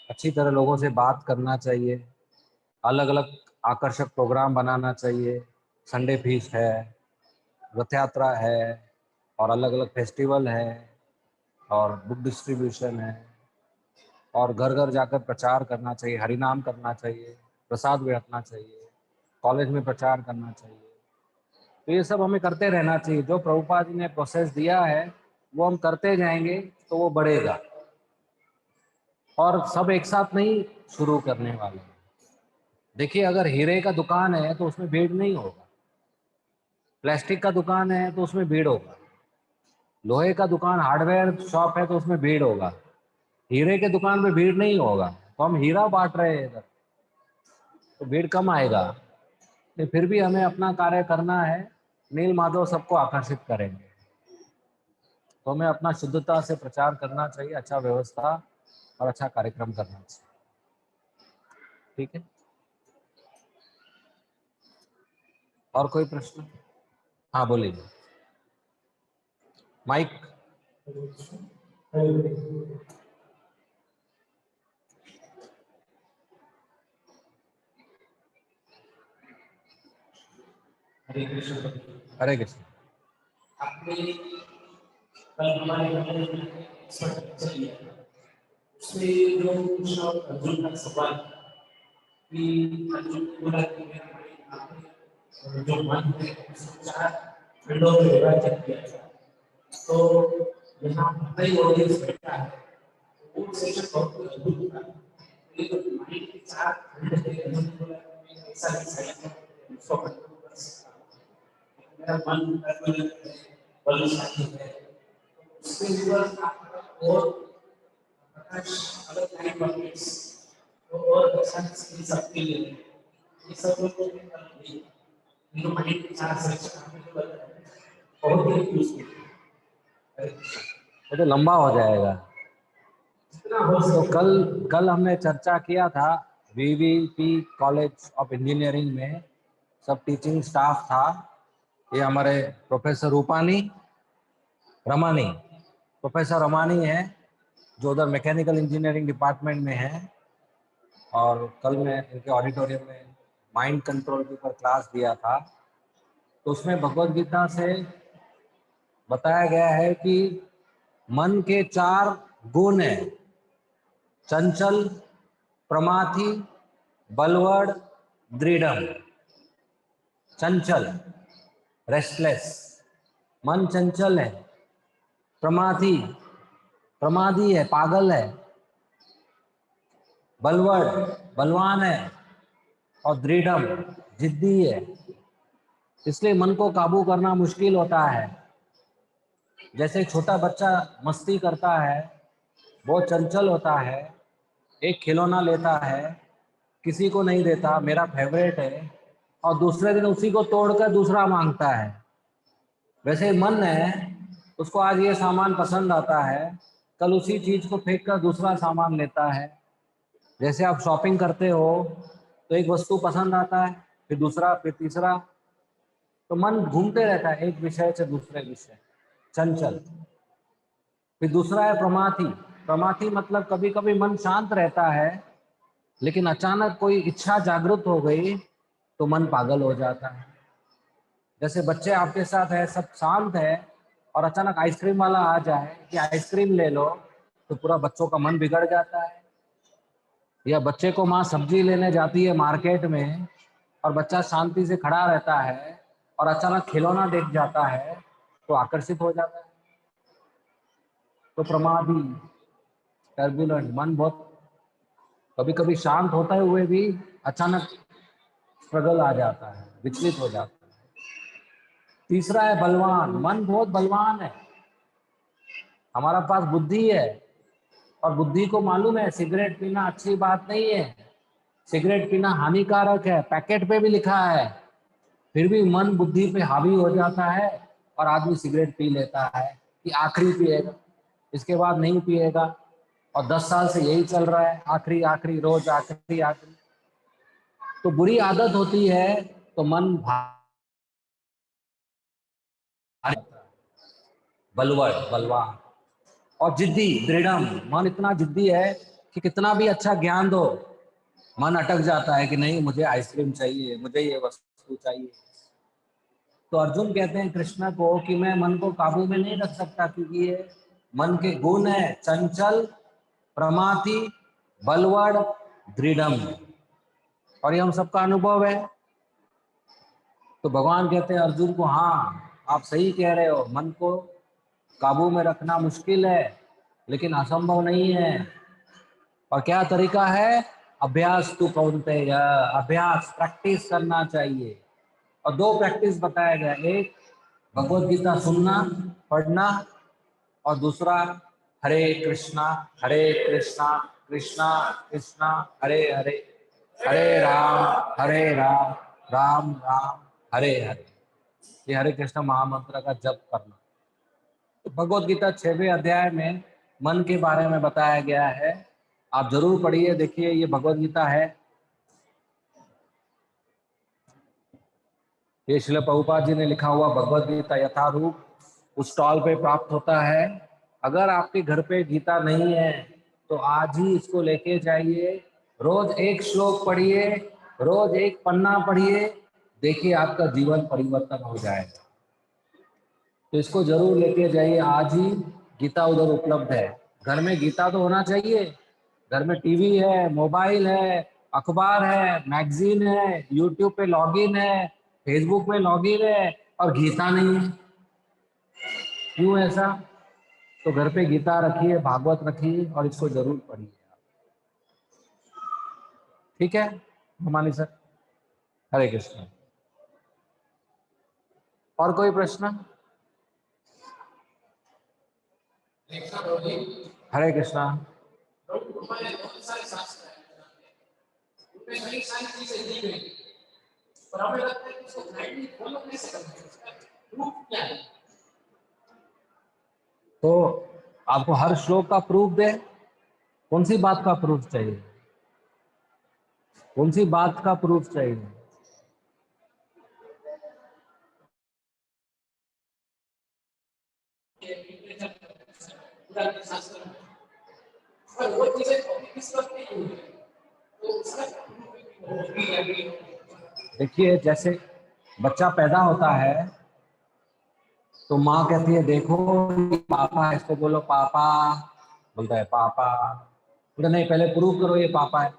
Speaker 2: अच्छी तरह लोगों से बात करना चाहिए, अलग अलग आकर्षक प्रोग्राम बनाना चाहिए। संडे फीस्ट है, रथ यात्रा है, और अलग अलग फेस्टिवल है, और बुक डिस्ट्रीब्यूशन है, और घर घर जाकर प्रचार करना चाहिए, हरिनाम करना चाहिए, प्रसाद भी रखना चाहिए, कॉलेज में प्रचार करना चाहिए। तो ये सब हमें करते रहना चाहिए। जो प्रभुपाद जी ने प्रोसेस दिया है वो हम करते जाएंगे तो वो बढ़ेगा। और सब एक साथ नहीं शुरू करने वाले हैं। देखिए, अगर हीरे का दुकान है तो उसमें भीड़ नहीं होगा, प्लास्टिक का दुकान है तो उसमें भीड़ होगा, लोहे का दुकान हार्डवेयर शॉप है तो उसमें भीड़ होगा, हीरे के दुकान में भीड़ नहीं होगा। तो हम हीरा बांट रहे हैं इधर, तो भीड़ कम आएगा। तो फिर भी हमें अपना कार्य करना है, नील माधव सबको आकर्षित करेंगे। तो हमें अपना शुद्धता से प्रचार करना चाहिए, अच्छा व्यवस्था और अच्छा कार्यक्रम करना चाहिए। ठीक है, और कोई प्रश्न? हाँ बोलिए, माइक।
Speaker 1: हरे कृष्ण।
Speaker 2: हरे कृष्ण।
Speaker 1: आपने कल हमारे मंदिर में चर्चा किया, उसमें जो पूछा अर्जुन का सवाल कि अर्जुन ने बोला कि आपने जो मन है उसको 4 खंडों में विभाजित किया था। तो यहाँ कई ऑडियंस बैठा है, वो सेशन बहुत अद्भुत था। ये तो माइंड के 4 खंड थे, अर्जुन ने बोला कि मैं ऐसा डिसाइड कर 100 खंडों को कर सकता हूँ। मेरा मन कर्म बलशाली है, उसके ऊपर आपका और प्रकाश अलग टाइम पॉकेट्स और अच्छा स्किल सबके लिए ये सब लोग को नहीं, इनको माइंड के 4 सेक्शन आपने जो बताया बहुत ही यूजफुल है।
Speaker 2: ये तो लंबा हो जाएगा।
Speaker 1: जितना हो
Speaker 2: तो
Speaker 1: सके
Speaker 2: कल हमने चर्चा किया था वीवीपी कॉलेज ऑफ इंजीनियरिंग में सब टीचिंग स्टाफ था। ये हमारे प्रोफेसर रमानी प्रोफेसर रमानी है, जो उधर मैकेनिकल इंजीनियरिंग डिपार्टमेंट में है। और कल मैं इनके ऑडिटोरियम में माइंड कंट्रोल के ऊपर क्लास दिया था। तो उसमें भगवद गीता से बताया गया है कि मन के 4 गुण हैं: चंचल, प्रमाथी, बलवड़, दृढ़। चंचल, रेस्टलेस, मन चंचल है। प्रमाथी, प्रमादी है, पागल है। बलवड़, बलवान है। और दृढ़, जिद्दी है। इसलिए मन को काबू करना मुश्किल होता है। जैसे छोटा बच्चा मस्ती करता है, बहुत चंचल होता है, एक खिलौना लेता है, किसी को नहीं देता, मेरा फेवरेट है, और दूसरे दिन उसी को तोड़कर दूसरा मांगता है। वैसे मन है, उसको आज ये सामान पसंद आता है, कल उसी चीज को फेंक कर दूसरा सामान लेता है। जैसे आप शॉपिंग करते हो तो एक वस्तु पसंद आता है, फिर दूसरा, फिर तीसरा। तो मन घूमते रहता है एक विषय से दूसरे विषय, चंचल। फिर दूसरा है प्रमाथी। प्रमाथी मतलब कभी कभी मन शांत रहता है, लेकिन अचानक कोई इच्छा जागृत हो गई तो मन पागल हो जाता है। जैसे बच्चे आपके साथ है, सब शांत है, और अचानक आइसक्रीम वाला आ जाए कि आइसक्रीम ले लो, तो पूरा बच्चों का मन बिगड़ जाता है। या बच्चे को माँ सब्जी लेने जाती है मार्केट में, और बच्चा शांति से खड़ा रहता है, और अचानक खिलौना देख जाता है तो आकर्षित हो जाता है। तो प्रमादी, टर्बुलेंट मन, बहुत कभी कभी शांत होते हुए भी अचानक स्ट्रगल आ जाता है, विचलित हो जाता है। तीसरा है बलवान। मन बहुत बलवान है। हमारा पास बुद्धि है, और बुद्धि को मालूम है सिगरेट पीना अच्छी बात नहीं है, सिगरेट पीना हानिकारक है, पैकेट पे भी लिखा है। फिर भी मन बुद्धि पे हावी हो जाता है, और आदमी सिगरेट पी लेता है कि आखिरी पिएगा, इसके बाद नहीं पिएगा। और 10 साल से यही चल रहा है, आखिरी आखिरी, रोज आखिरी आखिरी। तो बुरी आदत होती है तो मन भारी होता है। बलवान बलवान, और जिद्दी दृढ़म, मन इतना जिद्दी है कि कितना भी अच्छा ज्ञान दो मन अटक जाता है कि नहीं मुझे आइसक्रीम चाहिए, मुझे ये वस्तु चाहिए। तो अर्जुन कहते हैं कृष्ण को कि मैं मन को काबू में नहीं रख सकता, क्योंकि ये मन के गुण है चंचल, प्रमाथी, बलवड़, दृढ़म, और ये हम सबका अनुभव है। तो भगवान कहते हैं अर्जुन को, हाँ आप सही कह रहे हो, मन को काबू में रखना मुश्किल है लेकिन असंभव नहीं है। और क्या तरीका है? अभ्यास तू कौन्तेय, अभ्यास प्रैक्टिस करना चाहिए। और दो प्रैक्टिस बताया गया, एक भगवत गीता सुनना पढ़ना, और दूसरा हरे कृष्णा कृष्णा कृष्णा हरे हरे, हरे राम राम राम हरे हरे, ये हरे कृष्ण महामंत्र का जप करना। तो भगवत गीता 6वें अध्याय में मन के बारे में बताया गया है, आप जरूर पढ़िए। देखिए ये भगवत गीता है, ये श्रील प्रभुपाद जी ने लिखा हुआ भगवत गीता यथारूप उस स्टॉल पे प्राप्त होता है। अगर आपके घर पे गीता नहीं है तो आज ही इसको लेके जाइए, रोज एक श्लोक पढ़िए, रोज एक पन्ना पढ़िए, देखिए आपका जीवन परिवर्तन हो जाएगा। तो इसको जरूर लेके जाइए आज ही, गीता उधर उपलब्ध है। घर में गीता तो होना चाहिए, घर में टीवी है, मोबाइल है, अखबार है, मैगजीन है, यूट्यूब पे लॉगिन है, फेसबुक में लॉगिन है, और गीता नहीं है। क्यों ऐसा? तो घर पे गीता रखिए, भागवत रखिए, और इसको जरूर पढ़िए। ठीक है भवानी सर? हरे कृष्ण। और कोई प्रश्न? हरे कृष्णा।
Speaker 1: हमारे बहुत सारे शास्त्र हैं, उनमें कई सारी चीजें दी गई, पर हमें लगता है कि उसको ब्लाइंडली फॉलो कैसे करना है, उसका प्रूफ क्या है?
Speaker 2: तो आपको हर श्लोक का प्रूफ दे? कौन सी बात का प्रूफ चाहिए? कौन सी बात का प्रूफ चाहिए?
Speaker 1: पूरा शास्त्र में पर वो चीजें कॉपी किस वक्त नहीं हुई है, तो उसका प्रूफ भी लगी।
Speaker 2: देखिए जैसे बच्चा पैदा होता है तो माँ कहती है देखो ये पापा है, इसको बोलो पापा, बोलता है पापा, बोलता नहीं पहले प्रूव करो ये पापा है।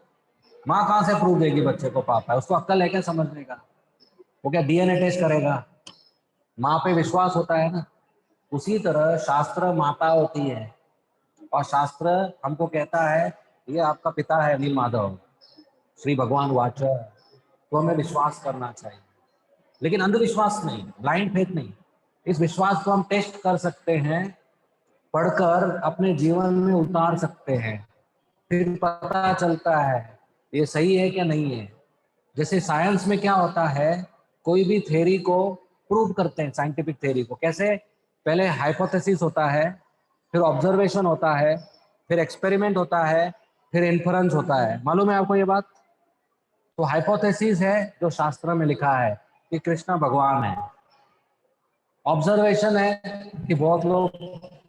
Speaker 2: माँ कहाँ से प्रूव देगी बच्चे को पापा है? उसको अक्ल है क्या समझने का? वो क्या डीएनए टेस्ट करेगा? माँ पे विश्वास होता है ना। उसी तरह शास्त्र माता होती है, और शास्त्र हमको कहता है ये आपका पिता है नील माधव, श्री भगवान वाच, तो हमें विश्वास करना चाहिए, लेकिन अंधविश्वास नहीं, ब्लाइंड फेथ नहीं। इस विश्वास को हम टेस्ट कर सकते हैं, पढ़कर अपने जीवन में उतार सकते हैं, फिर पता चलता है ये सही है क्या नहीं है। जैसे साइंस में क्या होता है, कोई भी थ्योरी को प्रूव करते हैं, साइंटिफिक थ्योरी को कैसे? पहले हाइपोथेसिस होता है, फिर ऑब्जर्वेशन होता है, फिर एक्सपेरिमेंट होता है, फिर इन्फरेंस होता है। मालूम है आपको ये बात? तो हाइपोथेसिस है जो शास्त्र में लिखा है कि कृष्ण भगवान है, ऑब्जर्वेशन है कि बहुत लोग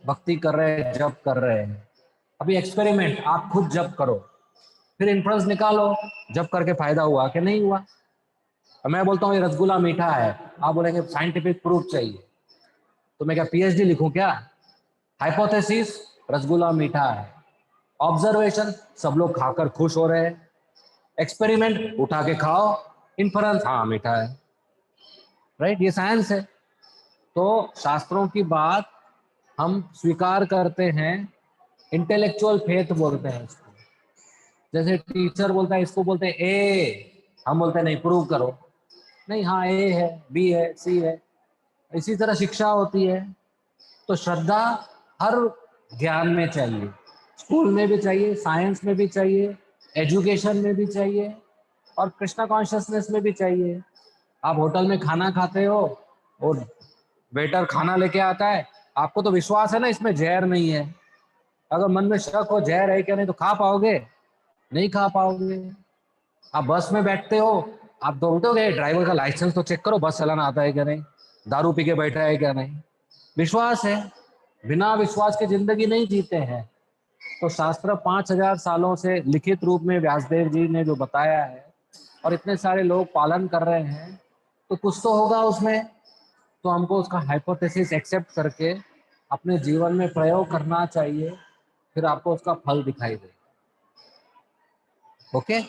Speaker 2: भक्ति कर रहे हैं, जप कर रहे हैं। अभी एक्सपेरिमेंट, आप खुद जप करो, फिर इन्फ्रेंस निकालो, जप करके फायदा हुआ कि नहीं हुआ। और मैं बोलता हूँ ये रसगुल्ला मीठा है, आप बोलेंगे साइंटिफिक प्रूफ चाहिए, तो मैं क्या पीएचडी लिखूं क्या? हाइपोथेसिस रसगुल्ला मीठा है, ऑब्जर्वेशन सब लोग खाकर खुश हो रहे हैं, एक्सपेरिमेंट उठा के खाओ, इन्फ्रेंस हाँ मीठा है, राइट? ये साइंस है। तो शास्त्रों की बात हम स्वीकार करते हैं, इंटेलेक्चुअल फेथ बोलते हैं इसको। जैसे टीचर बोलता है, इसको बोलते हैं ए, हम बोलते हैं नहीं प्रूव करो, नहीं हाँ ए है, बी है, सी है। इसी तरह शिक्षा होती है। तो श्रद्धा हर ज्ञान में चाहिए, स्कूल में भी चाहिए, साइंस में भी चाहिए, एजुकेशन में भी चाहिए, और कृष्णा कॉन्शियसनेस में भी चाहिए। आप होटल में खाना खाते हो और वेटर खाना लेके आता है, आपको तो विश्वास है ना इसमें जहर नहीं है। अगर मन में शक हो जहर है क्या नहीं, तो खा पाओगे? नहीं खा पाओगे। आप बस में बैठते हो, आप बोलोगे ड्राइवर का लाइसेंस तो चेक करो, बस चलाना आता है क्या नहीं, दारू पी के बैठा है क्या नहीं। विश्वास है। बिना विश्वास की जिंदगी नहीं जीते हैं। तो शास्त्र 5000 सालों से लिखित रूप में व्यासदेव जी ने जो बताया है और इतने सारे लोग पालन कर रहे हैं, तो कुछ तो होगा उसमें। तो हमको उसका हाइपोथेसिस एक्सेप्ट करके अपने जीवन में प्रयोग करना चाहिए, फिर आपको उसका फल दिखाई देगा। ओके,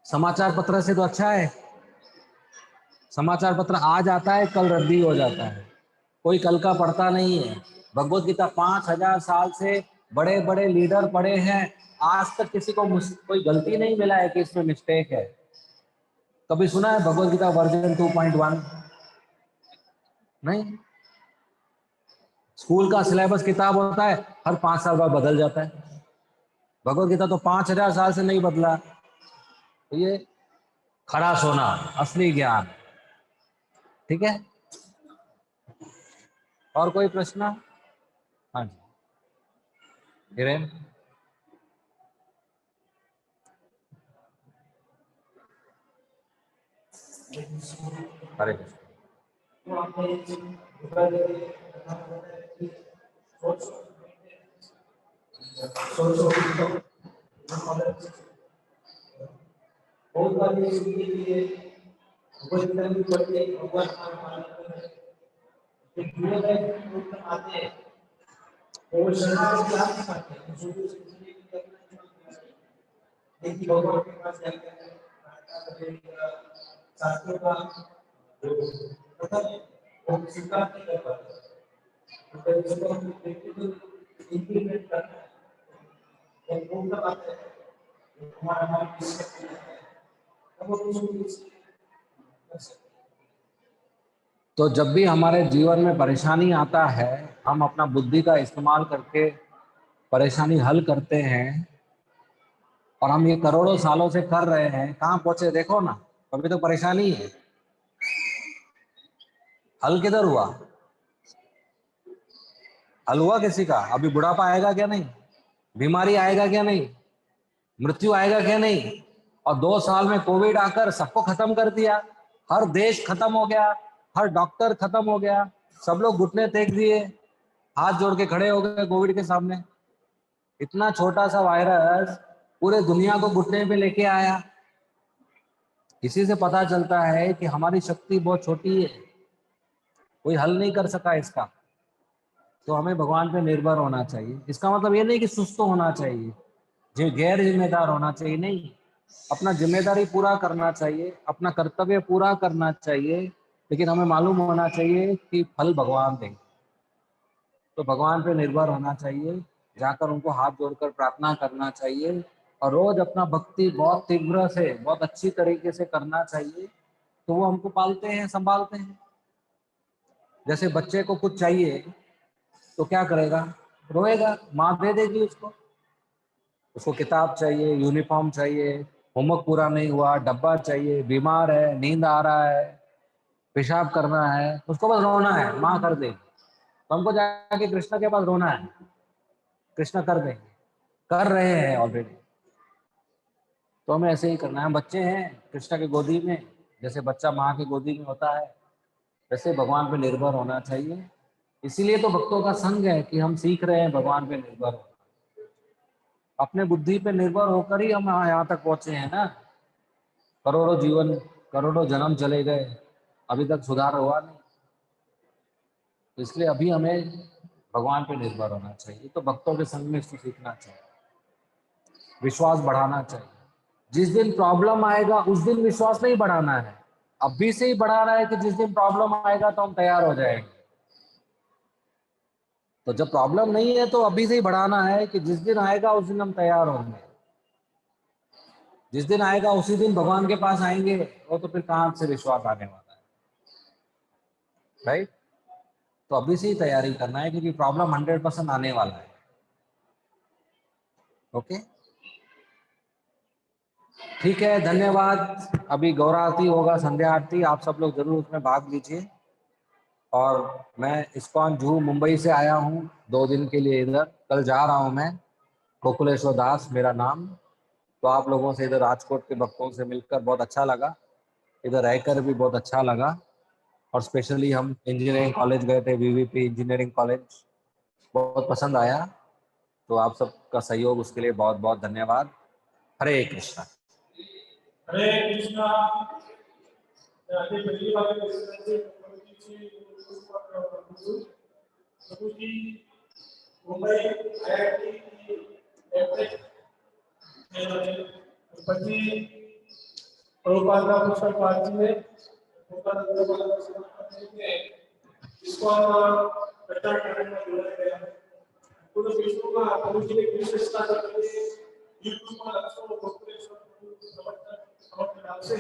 Speaker 2: समाचार पत्र से तो अच्छा है, समाचार पत्र आज आता है कल रद्दी हो जाता है, कोई कल का पढ़ता नहीं है। भगवत गीता 5000 साल से बड़े बड़े लीडर पढ़े हैं, आज तक किसी को कोई गलती नहीं मिला है कि इसमें मिस्टेक है। कभी सुना है भगवत गीता वर्जन 2.1? नहीं। स्कूल का सिलेबस किताब होता है, हर 5 साल बाद बदल जाता है। भगवत गीता तो 5000 साल से नहीं बदला। तो ये खरा सोना, असली ज्ञान। ठीक है, और कोई प्रश्न? हाँ जी, हिरेन। हरे कृष्ण।
Speaker 1: तो आपने योगा के बहुत बार ये सुनने के लिए भगवत भी पढ़ते हैं, भगवान का पालन करते हैं, एक लोग आते हैं, वो शरणागति आ नहीं पाते हैं, शुरू से इसलिए कि अपना देखिए भगवान के पास जाकर प्रार्थना करें, शास्त्रों का जो पता है वो स्वीकार नहीं कर पाते। तो इसको हम प्रैक्टिकल इंप्लीमेंट करना है, और वो कब आता है हमारा मन डिस्टर्ब है, तब वो उसको कर सकते हैं।
Speaker 2: तो जब भी हमारे जीवन में परेशानी आता है, हम अपना बुद्धि का इस्तेमाल करके परेशानी हल करते हैं, और हम ये करोड़ों सालों से कर रहे हैं। कहाँ पहुंचे देखो ना, अभी तो परेशानी है, हल किधर हुआ? हल हुआ किसी का? अभी बुढ़ापा आएगा क्या नहीं, बीमारी आएगा क्या नहीं, मृत्यु आएगा क्या नहीं? और 2 साल में कोविड आकर सबको खत्म कर दिया, हर देश खत्म हो गया, हर डॉक्टर खत्म हो गया, सब लोग घुटने टेक दिए, हाथ जोड़ के खड़े हो गए कोविड के सामने। इतना छोटा सा वायरस पूरे दुनिया को घुटने पे लेके आया। इसी से पता चलता है कि हमारी शक्ति बहुत छोटी है, कोई हल नहीं कर सका इसका। तो हमें भगवान पे निर्भर होना चाहिए। इसका मतलब ये नहीं कि सुस्त होना चाहिए, जो गैर जिम्मेदार होना चाहिए, नहीं। अपना जिम्मेदारी पूरा करना चाहिए, अपना कर्तव्य पूरा करना चाहिए, लेकिन हमें मालूम होना चाहिए कि फल भगवान देंगे। तो भगवान पे निर्भर होना चाहिए, जाकर उनको हाथ जोड़कर प्रार्थना करना चाहिए, और रोज अपना भक्ति बहुत तीव्र से, बहुत अच्छी तरीके से करना चाहिए। तो वो हमको पालते हैं, संभालते हैं। जैसे बच्चे को कुछ चाहिए तो क्या करेगा? रोएगा, माँ दे देगी उसको। उसको किताब चाहिए, यूनिफॉर्म चाहिए, होमवर्क पूरा नहीं हुआ, डब्बा चाहिए, बीमार है, नींद आ रहा है, पेशाब करना है, उसको बस रोना है, माँ कर देगी। तो हमको जाके कृष्ण के पास रोना है, कृष्ण कर देंगे, कर रहे हैं ऑलरेडी। तो हमें ऐसे ही करना है। हम बच्चे हैं कृष्ण की गोदी में, जैसे बच्चा माँ की गोदी में होता है, वैसे भगवान पे निर्भर होना चाहिए। इसीलिए तो भक्तों का संग है कि हम सीख रहे हैं भगवान पे निर्भर होना। अपने बुद्धि पे निर्भर होकर ही हम यहाँ तक पहुंचे हैं ना। करोड़ों जीवन, करोड़ों जन्म चले गए, अभी तक सुधार हुआ नहीं। तो इसलिए अभी हमें भगवान पे निर्भर होना चाहिए। तो भक्तों के संग में इसको सीखना चाहिए, विश्वास बढ़ाना चाहिए। जिस दिन प्रॉब्लम आएगा उस दिन विश्वास नहीं बढ़ाना है, अभी से ही बढ़ाना है कि जिस दिन प्रॉब्लम आएगा तो हम तैयार हो जाएंगे। तो जब प्रॉब्लम नहीं है तो अभी से ही बढ़ाना है कि जिस दिन आएगा उस दिन हम तैयार होंगे। जिस दिन आएगा उसी दिन भगवान के पास आएंगे, वो तो फिर कहाँ से विश्वास आने वाला है, राइट? तो अभी से ही तैयारी करना है, क्योंकि प्रॉब्लम 100% आने वाला है। ओके, ठीक है, धन्यवाद। अभी गौरा आरती होगा, संध्या आरती, आप सब लोग जरूर उसमें भाग लीजिए। और मैं इस्कॉन जुहू मुंबई से आया हूँ 2 दिन के लिए इधर, कल जा रहा हूँ मैं। गोकुलेश्वर दास मेरा नाम। तो आप लोगों से, इधर राजकोट के भक्तों से मिलकर बहुत अच्छा लगा, इधर रहकर भी बहुत अच्छा लगा। और स्पेशली हम इंजीनियरिंग कॉलेज गए थे, वीवीपी इंजीनियरिंग कॉलेज, बहुत पसंद आया। तो आप सबका सहयोग उसके लिए बहुत बहुत धन्यवाद। हरे कृष्णा।
Speaker 1: हरे कृष्णा। पहली बार मुंबई IIT की एमटेक प्रभुपाद का पुस्तक पार्टी में इसको प्रचार करने में बुलाया गया है। पूरे विश्व में प्रभु जी की विशेषता करके यूट्यूब पर 100 लोग समर्थन से